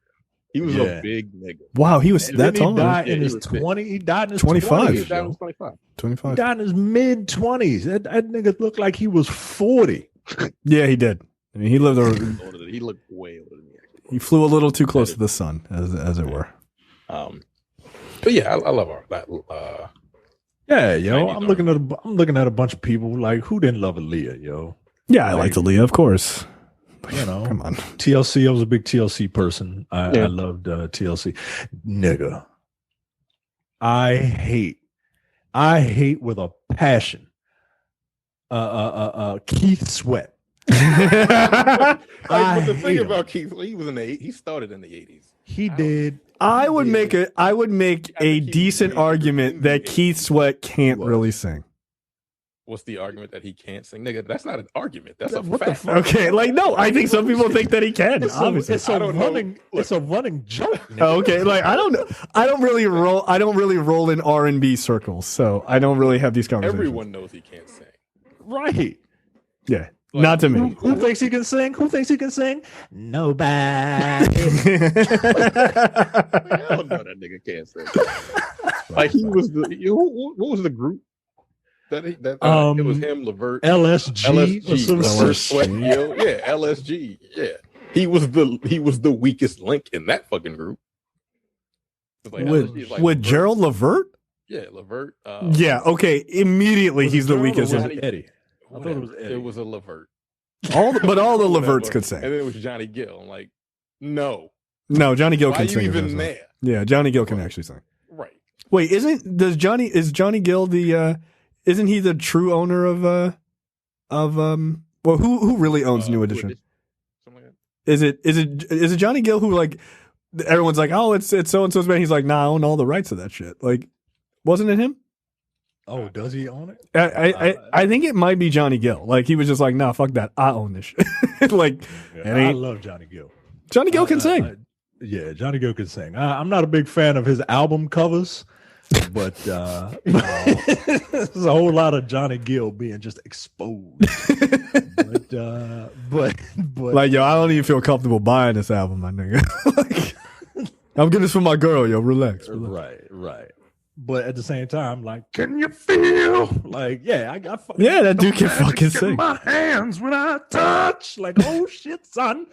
He was a big nigga. Wow, he was that tall. He died in his 20. He died in his 25. 20s, He died yo. when he was 25. 25. He died in his mid 20s. That nigga looked like he was 40. Yeah, he did. I mean, he lived. He looked way older than me. Actually. He flew a little too close to the sun, as it were. But yeah, I love our that. Yeah, yo. 90s I'm looking at a bunch of people like who didn't love Aaliyah, yo. Yeah, I like Aaliyah, of course. You know, Come on. TLC. I was a big TLC person. I loved TLC. Nigga, I hate with a passion. Keith Sweat. But the hate thing him. about Keith, he was in he started in the 80s. He did. I would make a decent argument that Keith Sweat can't really sing. What's the argument that he can't sing? Nigga, that's not an argument. That's a What the fact. fuck? Okay, like no, I think some people think that he can. Obviously, It's a running joke. nigga. Oh, okay, like I don't really roll in R&B circles, so I don't really have these conversations. Everyone knows he can't sing. Right. Yeah, not to me. Who thinks he can sing? Nobody. I don't know that nigga can't sing. Like he was the. What was the group? That it was him, Levert, LSG. or some Levert, shit. Sweat, yeah, LSG, yeah. He was the weakest link in that fucking group. It's like LSG is like With Levert. Gerald Levert? Yeah, Levert. Yeah, okay. Immediately, he's the Gerald or weakest. was link. it Eddie? I thought it was Whatever. Eddie. It was a Levert. But all the Leverts Whatever. could sing. And then it was Johnny Gill. I'm like, no. No, Johnny Gill Why can you sing. even there? Yeah, Johnny Gill can actually sing. Right. Wait, is Johnny Gill the isn't he the true owner of well who really owns New Edition? Something like that. Is it Johnny Gill who like everyone's like, oh, it's so and so's band? He's like, nah, I own all the rights to that shit. Like, wasn't it him? Oh, does he own it? I think it might be Johnny Gill. Like he was just like, nah, fuck that, I own this shit. Like, I love Johnny Gill. Johnny Gill can sing. Yeah, Johnny Gill can sing. I'm not a big fan of his album covers, but there's a whole lot of Johnny Gill being just exposed. but Like, yo, I don't even feel comfortable buying this album, my nigga. Like, I'm getting this for my girl, yo. Relax. right. But at the same time, like, can you feel? Like, yeah, I Yeah, that dude can fucking get sing. my hands when I touch. Like, oh shit, son.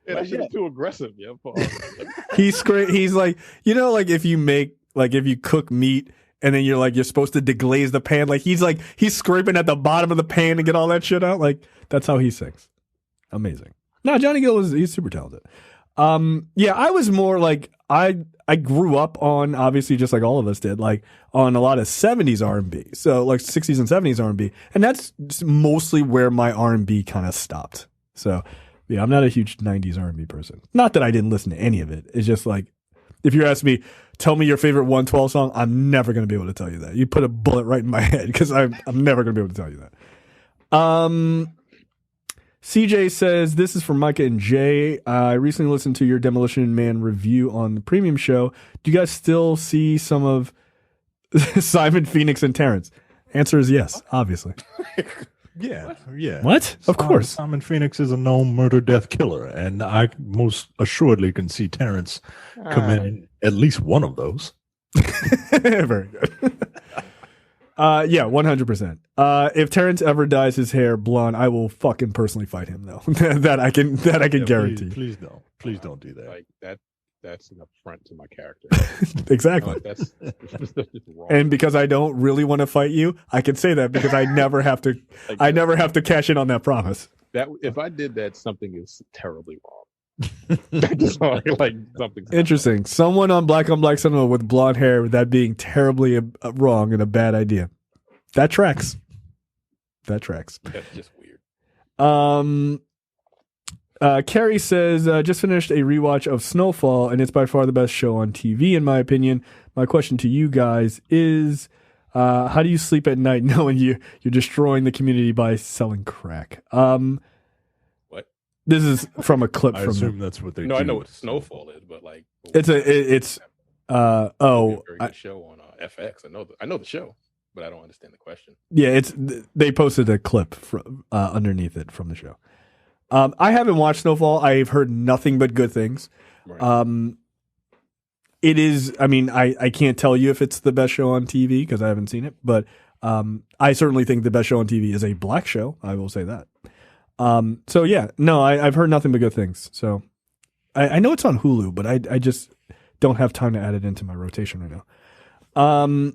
Yeah, that shit's too aggressive, yeah. He's like, you know, like if you cook meat and then you're supposed to deglaze the pan, like he's scraping at the bottom of the pan to get all that shit out. Like that's how he sings. Amazing. No, Johnny Gill he's super talented. Yeah, I was more like I grew up on, obviously just like all of us did, like on a lot of 70s R&B. So like 60s and 70s R&B. And that's mostly where my R&B kind of stopped. So yeah, I'm not a huge 90s R&B person. Not that I didn't listen to any of it. It's just like, if you're asking me, tell me your favorite 112 song, I'm never going to be able to tell you that. You put a bullet right in my head because I'm never going to be able to tell you that. CJ says, this is from Micah and Jay. I recently listened to your Demolition Man review on the premium show. Do you guys still see some of Simon, Phoenix, and Terrence? Answer is yes, obviously. Yeah. What? Of course. Simon Phoenix is a known murder death killer, and I most assuredly can see Terrence committing at least one of those. Very good. Yeah, 100%. If Terrence ever dyes his hair blonde, I will fucking personally fight him though. that I can guarantee. Please don't do that. Like that's an affront to my character. Exactly. No, that's just wrong. And because I don't really want to fight you, I can say that because I never have to. Like, I never have to cash in on that promise. that if I did that, something is terribly wrong. Just like something. Interesting. Someone on Black Cinema with blonde hair, that being terribly wrong and a bad idea. That tracks. That's just weird. Carrie says, just finished a rewatch of Snowfall, and it's by far the best show on TV, in my opinion. My question to you guys is, how do you sleep at night knowing you're destroying the community by selling crack? What? This is from a clip I from assume that's what they do. No, I know what Snowfall is, but like it's a very good show on FX. I know the show, but I don't understand the question. yeah, they posted a clip underneath it from the show. I haven't watched Snowfall. I've heard nothing but good things. Right. It is, I mean, I can't tell you if it's the best show on TV because I haven't seen it, but I certainly think the best show on TV is a black show. I will say that. So yeah, no, I've heard nothing but good things. So I know it's on Hulu, but I just don't have time to add it into my rotation right now.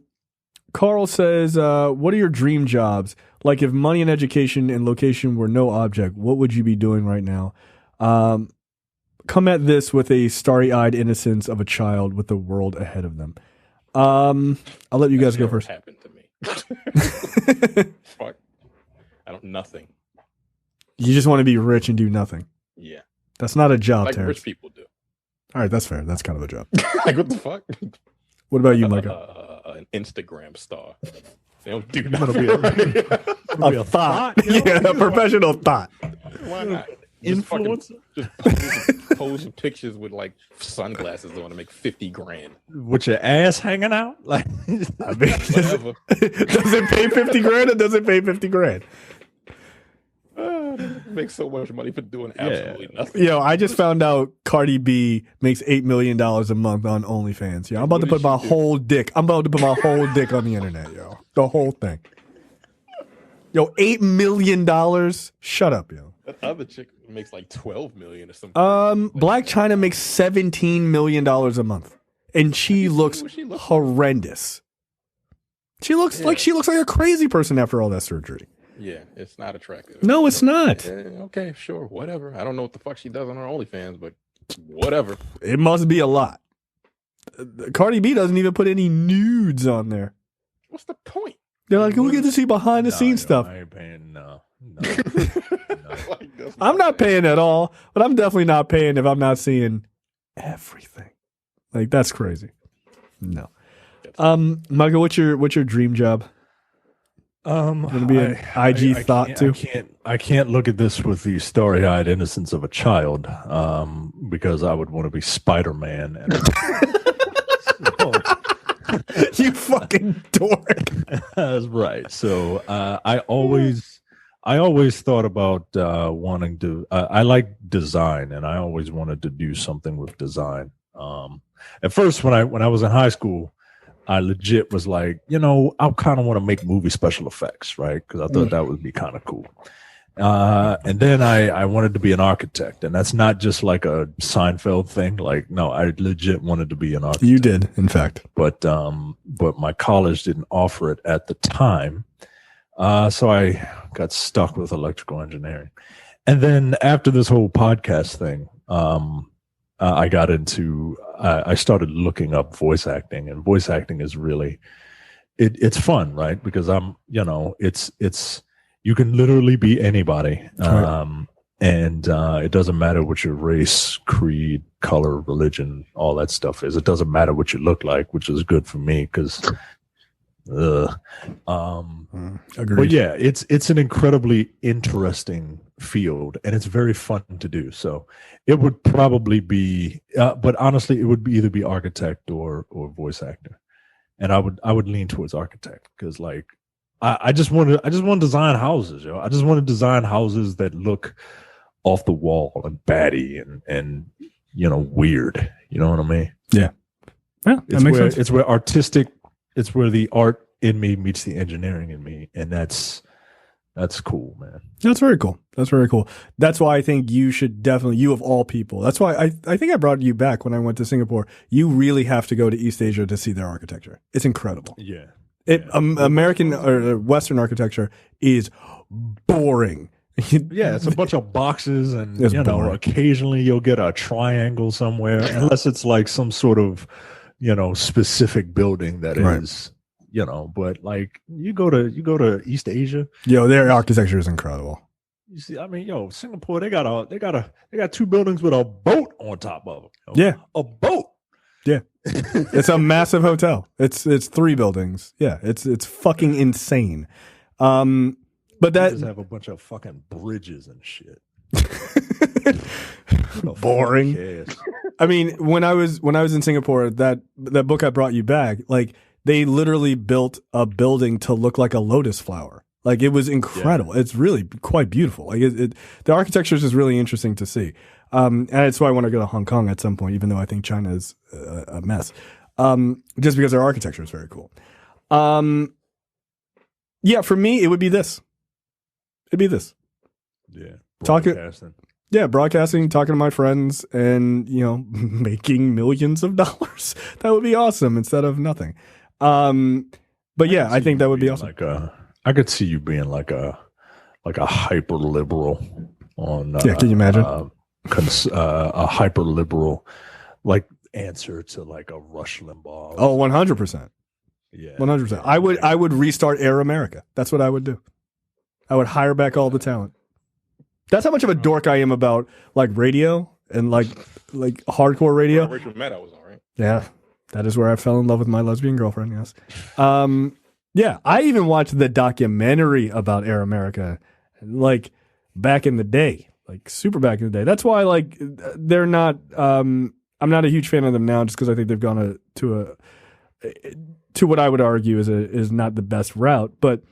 Carl says, what are your dream jobs? Like if money and education and location were no object, what would you be doing right now? Come at this with a starry-eyed innocence of a child with the world ahead of them. I'll let you guys go first. Happened to me. Fuck. Nothing. You just want to be rich and do nothing. Yeah. That's not a job, Like Terrence. rich people do. All right, that's fair. That's kind of a job. Like what the fuck? What about you, Micah? An Instagram star. They don't do Gonna nothing. be A thought. Yeah, a professional thought. Why not? Influencer? Just pose pictures with like sunglasses on to make 50 grand. With your ass hanging out? Like I mean, Whatever. does it pay 50 grand or does it pay 50 grand? Make so much money for doing absolutely nothing. Yo, I just found out Cardi B makes $8 million a month on OnlyFans. Yo, I'm about to put my whole dick. I'm about to put my whole dick on the internet, yo. The whole thing. Yo, $8 million? Shut up, yo. That other chick makes like 12 million or something. Black China makes $17 million a month. And she looks horrendous. She looks like a crazy person after all that surgery. Yeah, it's not attractive. No, it's not. Okay, sure, whatever. I don't know what the fuck she does on her OnlyFans, but whatever. It must be a lot. Cardi B doesn't even put any nudes on there. What's the point? They're like, we get to see behind the scenes stuff. I ain't paying no. Like, I'm not paying at all, but I'm definitely not paying if I'm not seeing everything. Like that's crazy. No. Michael, what's your dream job? Gonna be an IG thought too. I can't look at this with the starry-eyed innocence of a child, because I would want to be Spider-Man. You fucking dork. That's right. So I always thought about wanting to. I like design, and I always wanted to do something with design. At first, when I was in high school, I legit was like, I kind of want to make movie special effects, right? Because I thought that would be kind of cool. And then I wanted to be an architect, and that's not just like a Seinfeld thing. Like, no, I legit wanted to be an architect. You did, in fact. But my college didn't offer it at the time. So I got stuck with electrical engineering. And then after this whole podcast thing, I got into, I started looking up voice acting, and voice acting is really, it's fun, right? Because it's, you can literally be anybody. And it doesn't matter what your race, creed, color, religion, all that stuff is. It doesn't matter what you look like, which is good for me because, Agreed. but yeah, it's an incredibly interesting field, and it's very fun to do. So it would probably be, but honestly, it would either be architect or voice actor, and I would lean towards architect because like I just want to design houses, yo. I just want to design houses that look off the wall and batty and weird. You know what I mean? Yeah, that makes sense. It's where artistic. It's where the art in me meets the engineering in me, and that's cool, man. That's very cool. That's very cool. That's why I think you should definitely, you of all people, that's why I think I brought you back when I went to Singapore. You really have to go to East Asia to see their architecture. It's incredible. Yeah. American or Western architecture is boring. Yeah, it's a bunch of boxes, and It's boring. occasionally you'll get a triangle somewhere, unless it's like some sort of specific building that Right. is but like you go to East Asia, Their architecture is incredible. you see, I mean, Singapore, they got two buildings with a boat on top of them. Yeah. A boat. Yeah. It's a massive hotel. It's 3 buildings. Yeah, it's fucking insane. But They that just have a bunch of fucking bridges and shit. Who the Boring. fuck cares? I mean, when I was in Singapore, that book I brought you back, like they literally built a building to look like a lotus flower. Like it was incredible. Yeah. It's really quite beautiful. Like the architecture is just really interesting to see. And that's why I want to go to Hong Kong at some point, even though I think China is a mess. Just because their architecture is very cool. Yeah, for me, it would be this. It'd be this. Yeah. Broadcasting. Yeah, broadcasting, talking to my friends, and making millions of dollars. That would be awesome instead of nothing. But yeah, I think that would be awesome. I could see you being like a hyper liberal on. Can you imagine? A hyper liberal, like answer to like a Rush Limbaugh. Oh, 100%. Yeah, 100%. I would restart Air America. That's what I would do. I would hire back all the talent. That's how much of a dork I am about like radio and like hardcore radio. Rachel Maddow was all right. Yeah, that is where I fell in love with my lesbian girlfriend. Yes. Yeah, I even watched the documentary about Air America, like back in the day, like super back in the day. That's why like they're not. I'm not a huge fan of them now, just because I think they've gone to what I would argue is not the best route. But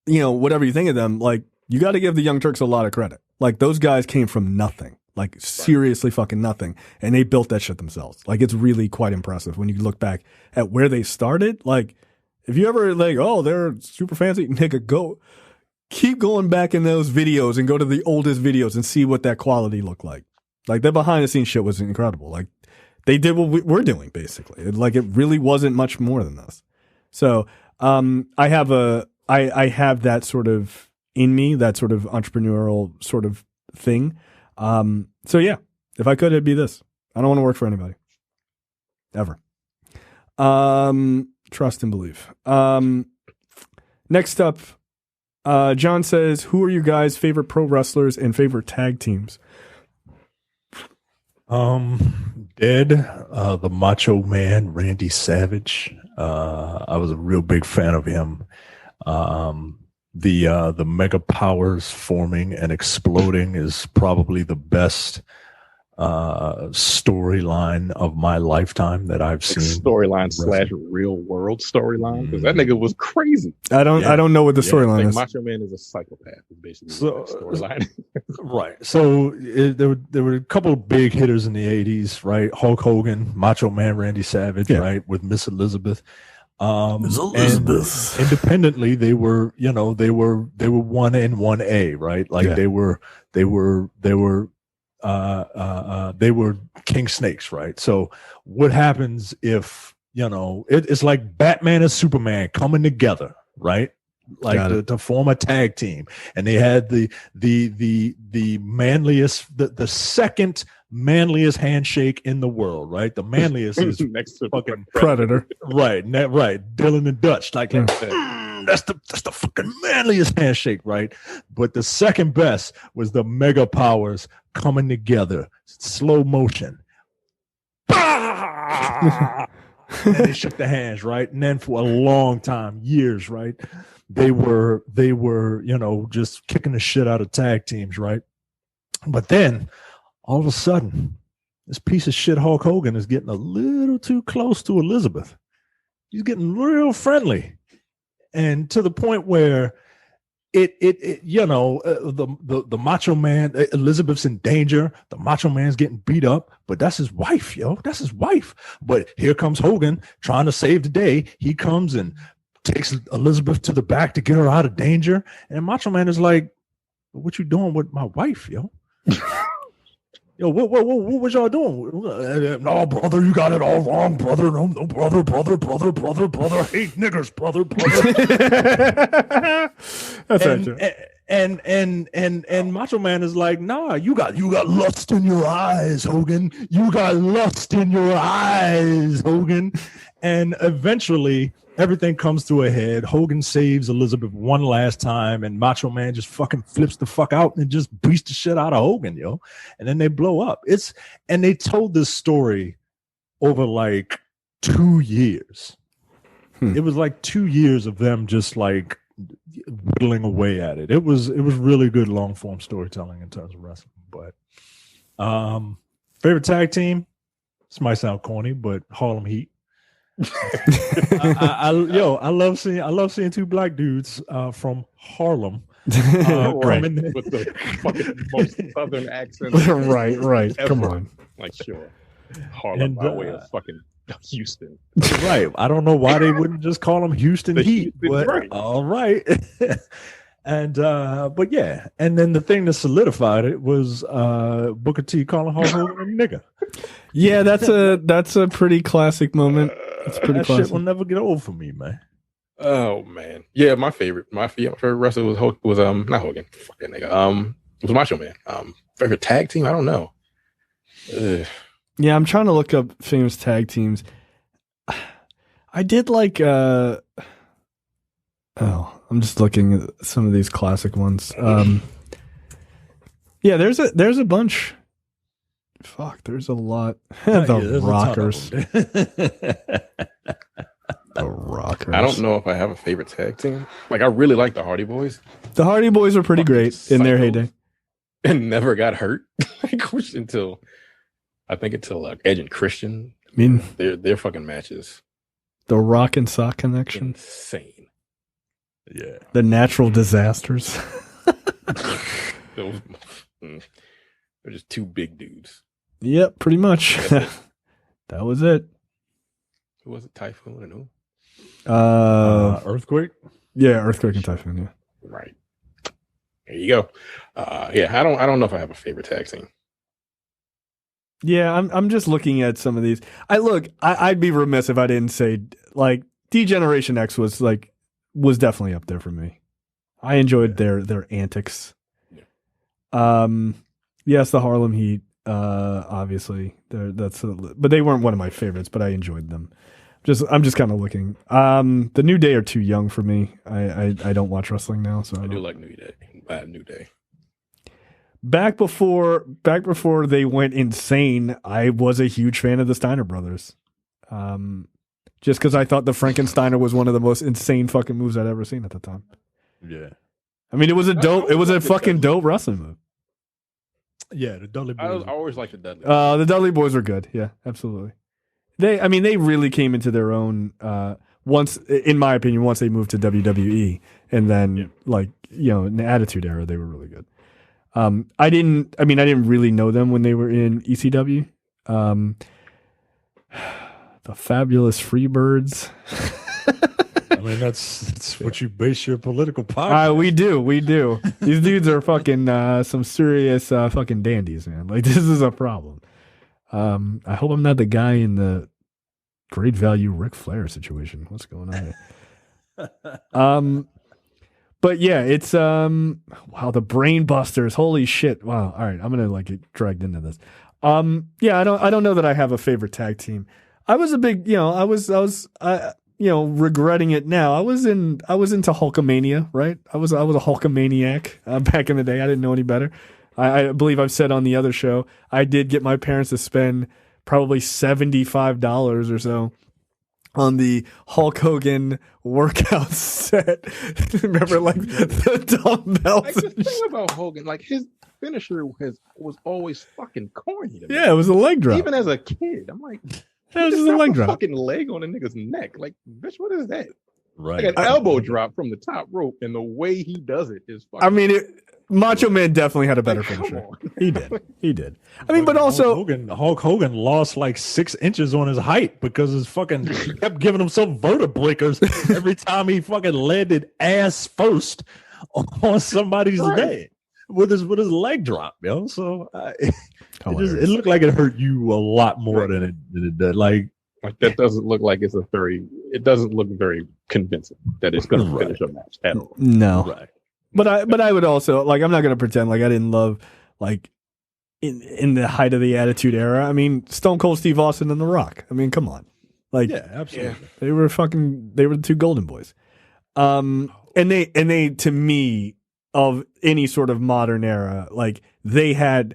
whatever you think of them, like. You got to give the Young Turks a lot of credit. Like those guys came from nothing, like seriously fucking nothing, and they built that shit themselves. Like it's really quite impressive when you look back at where they started. Like if you ever like, oh, they're super fancy, nigga, keep going back in those videos and go to the oldest videos and see what that quality looked like. Like the behind the scenes shit was incredible. Like they did what we're doing basically. Like it really wasn't much more than this. So I have that sort of in me, that sort of entrepreneurial sort of thing. So yeah, if I could, it'd be this. I don't want to work for anybody. Ever. Trust and believe. Next up, John says, who are your guys' favorite pro wrestlers and favorite tag teams? Dead, the Macho Man, Randy Savage. I was a real big fan of him. The Mega Powers forming and exploding is probably the best storyline of my lifetime that I've seen. Storyline / real world storyline, because that nigga was crazy. I don't know what the storyline is. Macho Man is a psychopath. Is basically the storyline. Right. So there were a couple of big hitters in the 80s, right? Hulk Hogan, Macho Man, Randy Savage, right, with Miss Elizabeth. Miss Elizabeth. And independently, they were 1 and 1A, right? Like they were king snakes, right? So what happens if it's like Batman and Superman coming together, right? Like to form a tag team, and they had the manliest, the second manliest handshake in the world, right? The manliest is next to fucking Predator, right? Dylan and Dutch, like that's the fucking manliest handshake, right? But the second best was the Mega Powers coming together, slow motion. And they shook their hands, right? And then for a long time, years, right? They were, just kicking the shit out of tag teams, right? But then all of a sudden, this piece of shit Hulk Hogan is getting a little too close to Elizabeth. He's getting real friendly. And to the point where the Macho Man, Elizabeth's in danger. The Macho Man's getting beat up, but that's his wife, yo. That's his wife. But here comes Hogan trying to save the day. He comes and takes Elizabeth to the back to get her out of danger. And Macho Man is like, what you doing with my wife, yo? Yo, what was y'all doing? No, brother, you got it all wrong, brother. No, brother. Hate niggers, brother. That's right. And Macho Man is like, nah, you got lust in your eyes, Hogan. You got lust in your eyes, Hogan. And eventually everything comes to a head. Hogan saves Elizabeth one last time, and Macho Man just fucking flips the fuck out and just beats the shit out of Hogan, yo. And then they blow up. And they told this story over like 2 years. It was like 2 years of them just like whittling away at it. It was really good long form storytelling in terms of wrestling. But favorite tag team, this might sound corny, but Harlem Heat. I love seeing two black dudes from Harlem Right. With the fucking most southern accent. right. ever. Come on. Like, sure. Harlem by way of fucking Houston. Right. I don't know why they wouldn't just call them Houston The Heat, Houston, but right. all right. And but yeah, and then the thing that solidified it was Booker T calling Hulk Hogan a nigga. Yeah, that's a pretty classic moment. It's pretty That classic. shit will never get old for me, man. Oh man, yeah, my favorite wrestler was not Hogan, fuck that nigga. Was Macho Man. Favorite tag team, I don't know. Yeah, I'm trying to look up famous tag teams. I did like I'm just looking at some of these classic ones. Yeah, there's a bunch. Fuck, there's a lot. The Rockers. The Rockers. I don't know if I have a favorite tag team. Like, I really like the Hardy Boys The Hardy Boys are pretty great in their Psycho. heyday. and never got hurt. until Edge and Christian. I mean, Their fucking matches the Rock and Sock connection, insane. Yeah. the Natural Disasters. Those, they're just two big dudes. Yep, pretty much. That was it. Who was it? Typhoon and who? Earthquake. Yeah, Earthquake and Typhoon. Yeah. Right. There you go. Yeah, I don't know if I have a favorite tag team. Yeah, I'm just looking at some of these. I'd be remiss if I didn't say like D-Generation X was definitely up there for me. I enjoyed their antics. Yeah. Yes, the Harlem Heat, obviously. But they weren't one of my favorites, but I enjoyed them. I'm just kind of looking. The New Day are too young for me. I don't watch wrestling now, so I do like New Day. Back before they went insane, I was a huge fan of the Steiner brothers. Just because I thought the Frankensteiner was one of the most insane fucking moves I'd ever seen at the time. Yeah. I mean, it was a fucking dope wrestling move. Yeah, the Dudley I Boys. always liked the Dudley. The Dudley Boys are good. Yeah, absolutely. They really came into their own once, in my opinion, once they moved to WWE, and then in the Attitude Era, they were really good. I didn't really know them when they were in ECW. The Fabulous Freebirds. I mean, that's what you base your political podcast. We do. These dudes are fucking some serious fucking dandies, man. Like, this is a problem. I hope I'm not the guy in the Great Value Ric Flair situation. What's going on here? But yeah, it's wow, the Brain Busters. Holy shit. Wow. All right, I'm gonna get dragged into this. Yeah, I don't know that I have a favorite tag team. I was a big, I was regretting it now. I was into Hulkamania, right? I was a Hulkamaniac back in the day. I didn't know any better. I believe I've said on the other show, I did get my parents to spend probably $75 or so on the Hulk Hogan workout set. Remember, the dumbbells. Like, the thing about Hogan, his finisher was always fucking corny to me. Yeah, it was a leg drop. Even as a kid, I'm like, Yeah, it was just just a leg drop drop. fucking leg on a nigga's neck. Like, bitch, what is that? Right. Like an elbow drop from the top rope, and the way he does it is fucking. I mean, Macho Man definitely had a better finisher. He did. I mean, but also Hulk Hogan lost like 6 inches on his height because he kept giving himself vertebraekers every time he fucking landed ass first on somebody's leg with his leg drop, yo. So it looked like it hurt you a lot more than it did. Like that doesn't look like it doesn't look very convincing that it's going to finish a match at all. No. Right. But I would also, like, I'm not going to pretend like I didn't love, like, in the height of the Attitude Era. I mean, Stone Cold Steve Austin and The Rock. I mean, come on. Like, yeah, absolutely. They were the two golden boys. And they, to me, of any sort of modern era, like, they had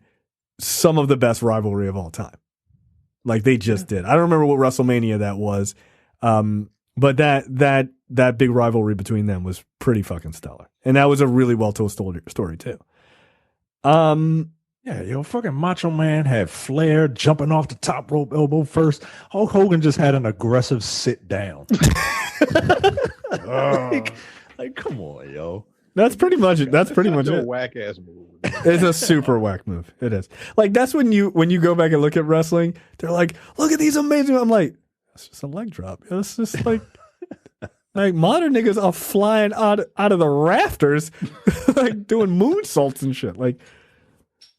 some of the best rivalry of all time. Like, they just did. I don't remember what WrestleMania that was. But that big rivalry between them was pretty fucking stellar. And that was a really well-told story too. Yeah, fucking Macho Man had Flair jumping off the top rope elbow first. Hulk Hogan just had an aggressive sit down. like, come on, yo. That's pretty much it. That's pretty much a it. Whack ass move. It's a super whack move. It is. Like, that's when you go back and look at wrestling, they're like, look at these amazing. I'm like, it's just a leg drop. It's just like modern niggas are flying out of the rafters, like doing moonsaults and shit. Like,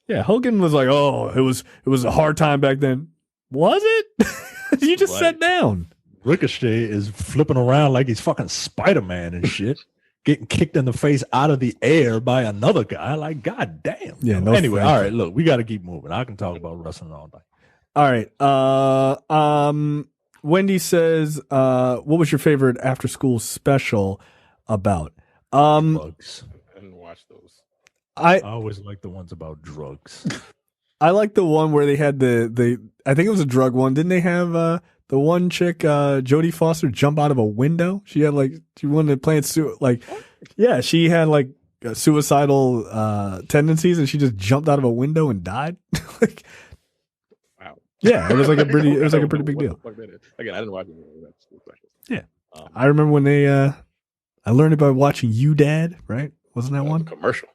yeah, Hogan was like, oh, it was a hard time back then. Was it? You just sat down. Ricochet is flipping around like he's fucking Spider-Man and shit, getting kicked in the face out of the air by another guy. Like, god damn. Yeah. No. Anyway, all right, look, we got to keep moving. I can talk about wrestling all day. All right. Wendy says, what was your favorite after school special about? Drugs. I didn't watch those. I always like the ones about drugs. I like the one where they had the I think it was a drug one. Didn't they have the one chick, Jodie Foster, jump out of a window? She had she wanted to plant yeah, she had like suicidal tendencies and she just jumped out of a window and died. Like, yeah, it was like a pretty big deal. Again, I didn't watch that school special. Yeah, I remember when they. I learned it by watching You Dad, right? Wasn't that one? Commercial.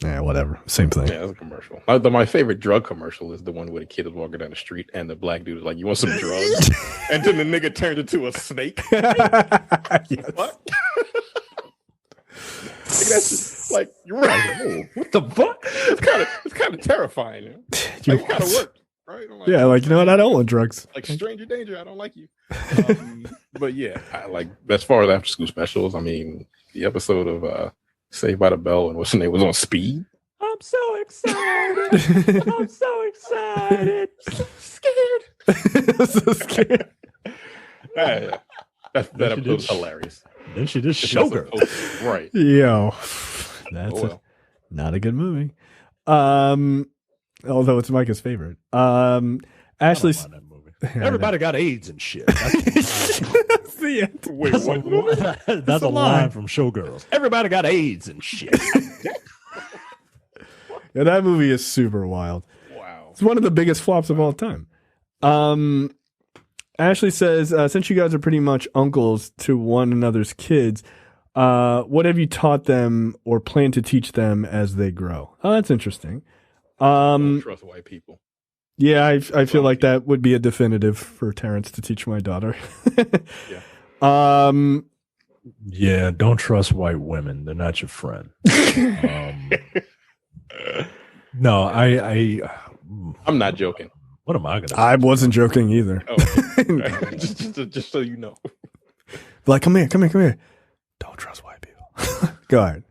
Yeah, whatever. Same thing. Yeah, it's a commercial. My favorite drug commercial is the one where the kid is walking down the street and the black dude is like, "You want some drugs?" And then the nigga turns into a snake. Yes. What? That's just, like, you're right. Whoa, what the fuck? It's kind of terrifying. You know? Like, it kind of worked. Right? Like, yeah, like, you know what? I don't want drugs. Like Stranger Danger, I don't like you. But yeah, I like, as far as after school specials, I mean, the episode of Saved by the Bell and what's her name was on Speed. I'm so excited. I'm so excited. So scared. So scared. Yeah. That episode was hilarious. Then she just showed her. Right. Yo, that's not a good movie. Although it's Micah's favorite. Ashley, that movie. Everybody got AIDS and shit. Wait, what? That's a line from Showgirls. Everybody got AIDS and shit. Yeah, that movie is super wild. Wow. It's one of the biggest flops of all time. Ashley says, since you guys are pretty much uncles to one another's kids, what have you taught them or plan to teach them as they grow? Oh, that's interesting. Don't trust white people. Yeah, I feel like that would be a definitive for Terrence to teach my daughter. Yeah. Yeah, don't trust white women. They're not your friend. No, I'm not joking. What am I gonna? I wasn't joking either. Oh, just so you know. Like, come here. Don't trust white people. Go ahead.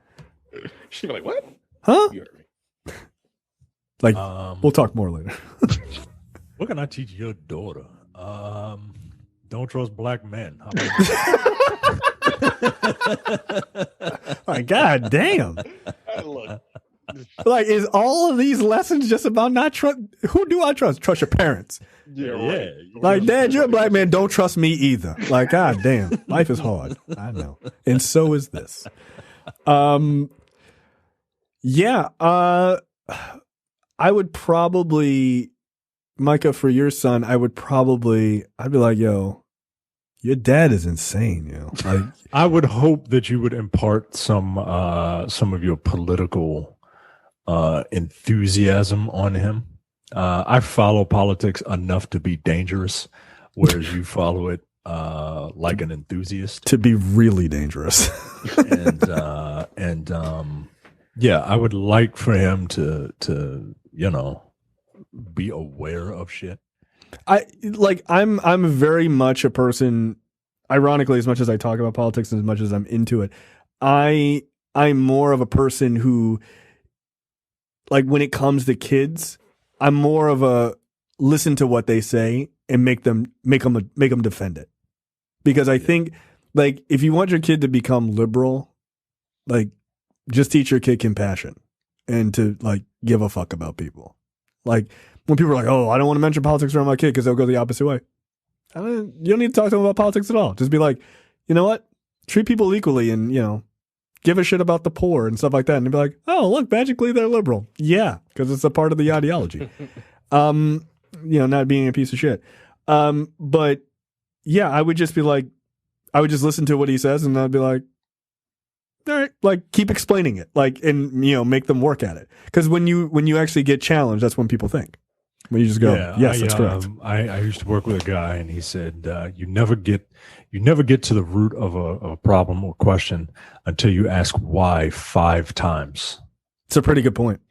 She'd be like, what? Huh? You heard me. Like, we'll talk more later. What can I teach your daughter? Don't trust black men. My God damn. Look, Like, is all of these lessons just about not trust? Who do I trust? Trust your parents. yeah, right. Like, Dad, you're a black man. Don't trust me either. Like, God damn. Life is hard. I know. And so is this. Yeah. I would probably, Micah, for your son, I'd be like, yo, your dad is insane, yo. Like, I would hope that you would impart some of your political enthusiasm on him. I follow politics enough to be dangerous, whereas you follow it like an enthusiast. To be really dangerous. Yeah, I would like for him to be aware of shit. I'm very much a person, ironically, as much as I talk about politics and as much as I'm into it, I'm more of a person who, like, when it comes to kids, I'm more of a listen to what they say and make them defend it. Because I think, like, if you want your kid to become liberal, like, just teach your kid compassion and to, like, give a fuck about people. Like, when people are like, oh, I don't want to mention politics around my kid because they'll go the opposite way. You don't need to talk to them about politics at all. Just be like, you know what? Treat people equally and, give a shit about the poor and stuff like that. And they'll be like, oh, look, magically they're liberal. Yeah, because it's a part of the ideology. Not being a piece of shit. But yeah, I would just be like, I would just listen to what he says and I'd be like, all right, like, keep explaining it, like, and make them work at it. Because when you actually get challenged, that's when people think. When you just go, yes, that's correct. I used to work with a guy, and he said, you never get to the root of a problem or question until you ask why 5 times. It's a pretty good point.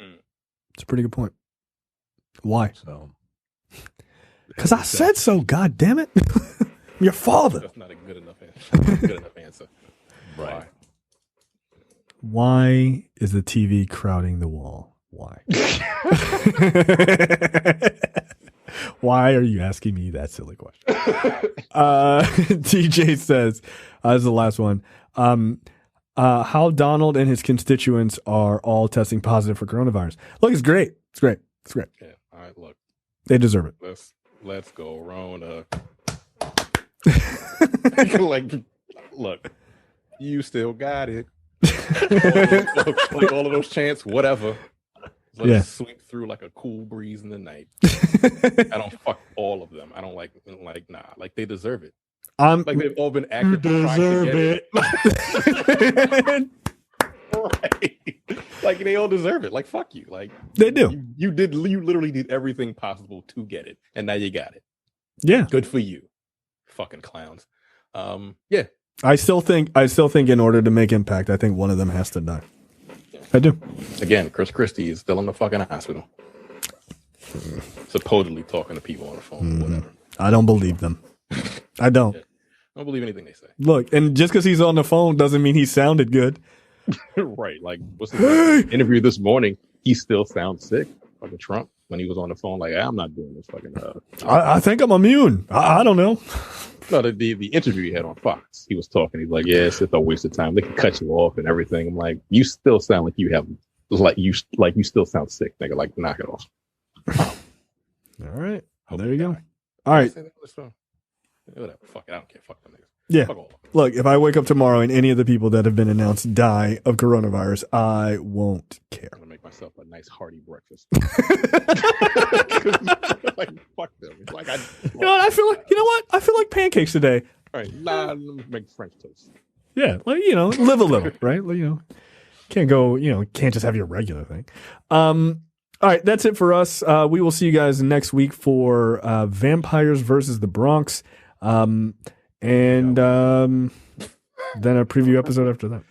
It's a pretty good point. Why? So, because I said so. God damn it! Your father. That's not a good enough answer. Good enough answer. Right. Why is the TV crowding the wall? Why? Why are you asking me that silly question? TJ says, this is the last one. How Donald and his constituents are all testing positive for coronavirus. Look, it's great. It's great. It's great. Yeah. All right. Look, they deserve it. Let's go, Rona. Look, you still got it. Like all of those chants, whatever. Let it sweep through like a cool breeze in the night. I don't fuck all of them. I don't like they deserve it. They've all been active. You deserve it. Right. Like they all deserve it. Like fuck you. Like they do. You literally did everything possible to get it, and now you got it. Yeah. Good for you. Fucking clowns. Yeah. I still think in order to make impact, I think one of them has to die. I do. Again, Chris Christie is still in the fucking hospital. Supposedly talking to people on the phone or whatever. I don't believe them. I don't. I don't believe anything they say. Look, and just because he's on the phone doesn't mean he sounded good. Right. Like, what's the interview this morning? He still sounds sick. Fucking Trump, when he was on the phone, like, I'm not doing this fucking. I think I'm immune. I don't know. No, the interview he had on Fox, he was talking. He's like, yeah, it's a waste of time. They can cut you off and everything. I'm like, you still sound like you have, you still sound sick, nigga. Like, knock it off. All right. Well, there you go. All right. Whatever. Fuck it. I don't care. Fuck them niggas. Yeah. Fuck all. Look, if I wake up tomorrow and any of the people that have been announced die of coronavirus, I won't care. I'm gonna make myself a nice hearty breakfast. Like, fuck them. Like, I feel like pancakes today. All right, let me make French toast. Yeah, like, live a little, right? Like, can't go, can't just have your regular thing. All right, that's it for us. We will see you guys next week for Vampires versus the Bronx. And then a preview episode after that.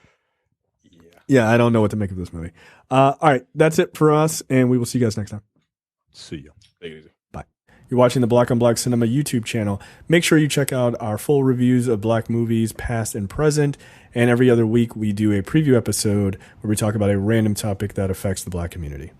Yeah, I don't know what to make of this movie. All right, that's it for us, and we will see you guys next time. See ya. Take it easy. Bye. You're watching the Black on Black Cinema YouTube channel. Make sure you check out our full reviews of black movies, past and present, and every other week we do a preview episode where we talk about a random topic that affects the black community.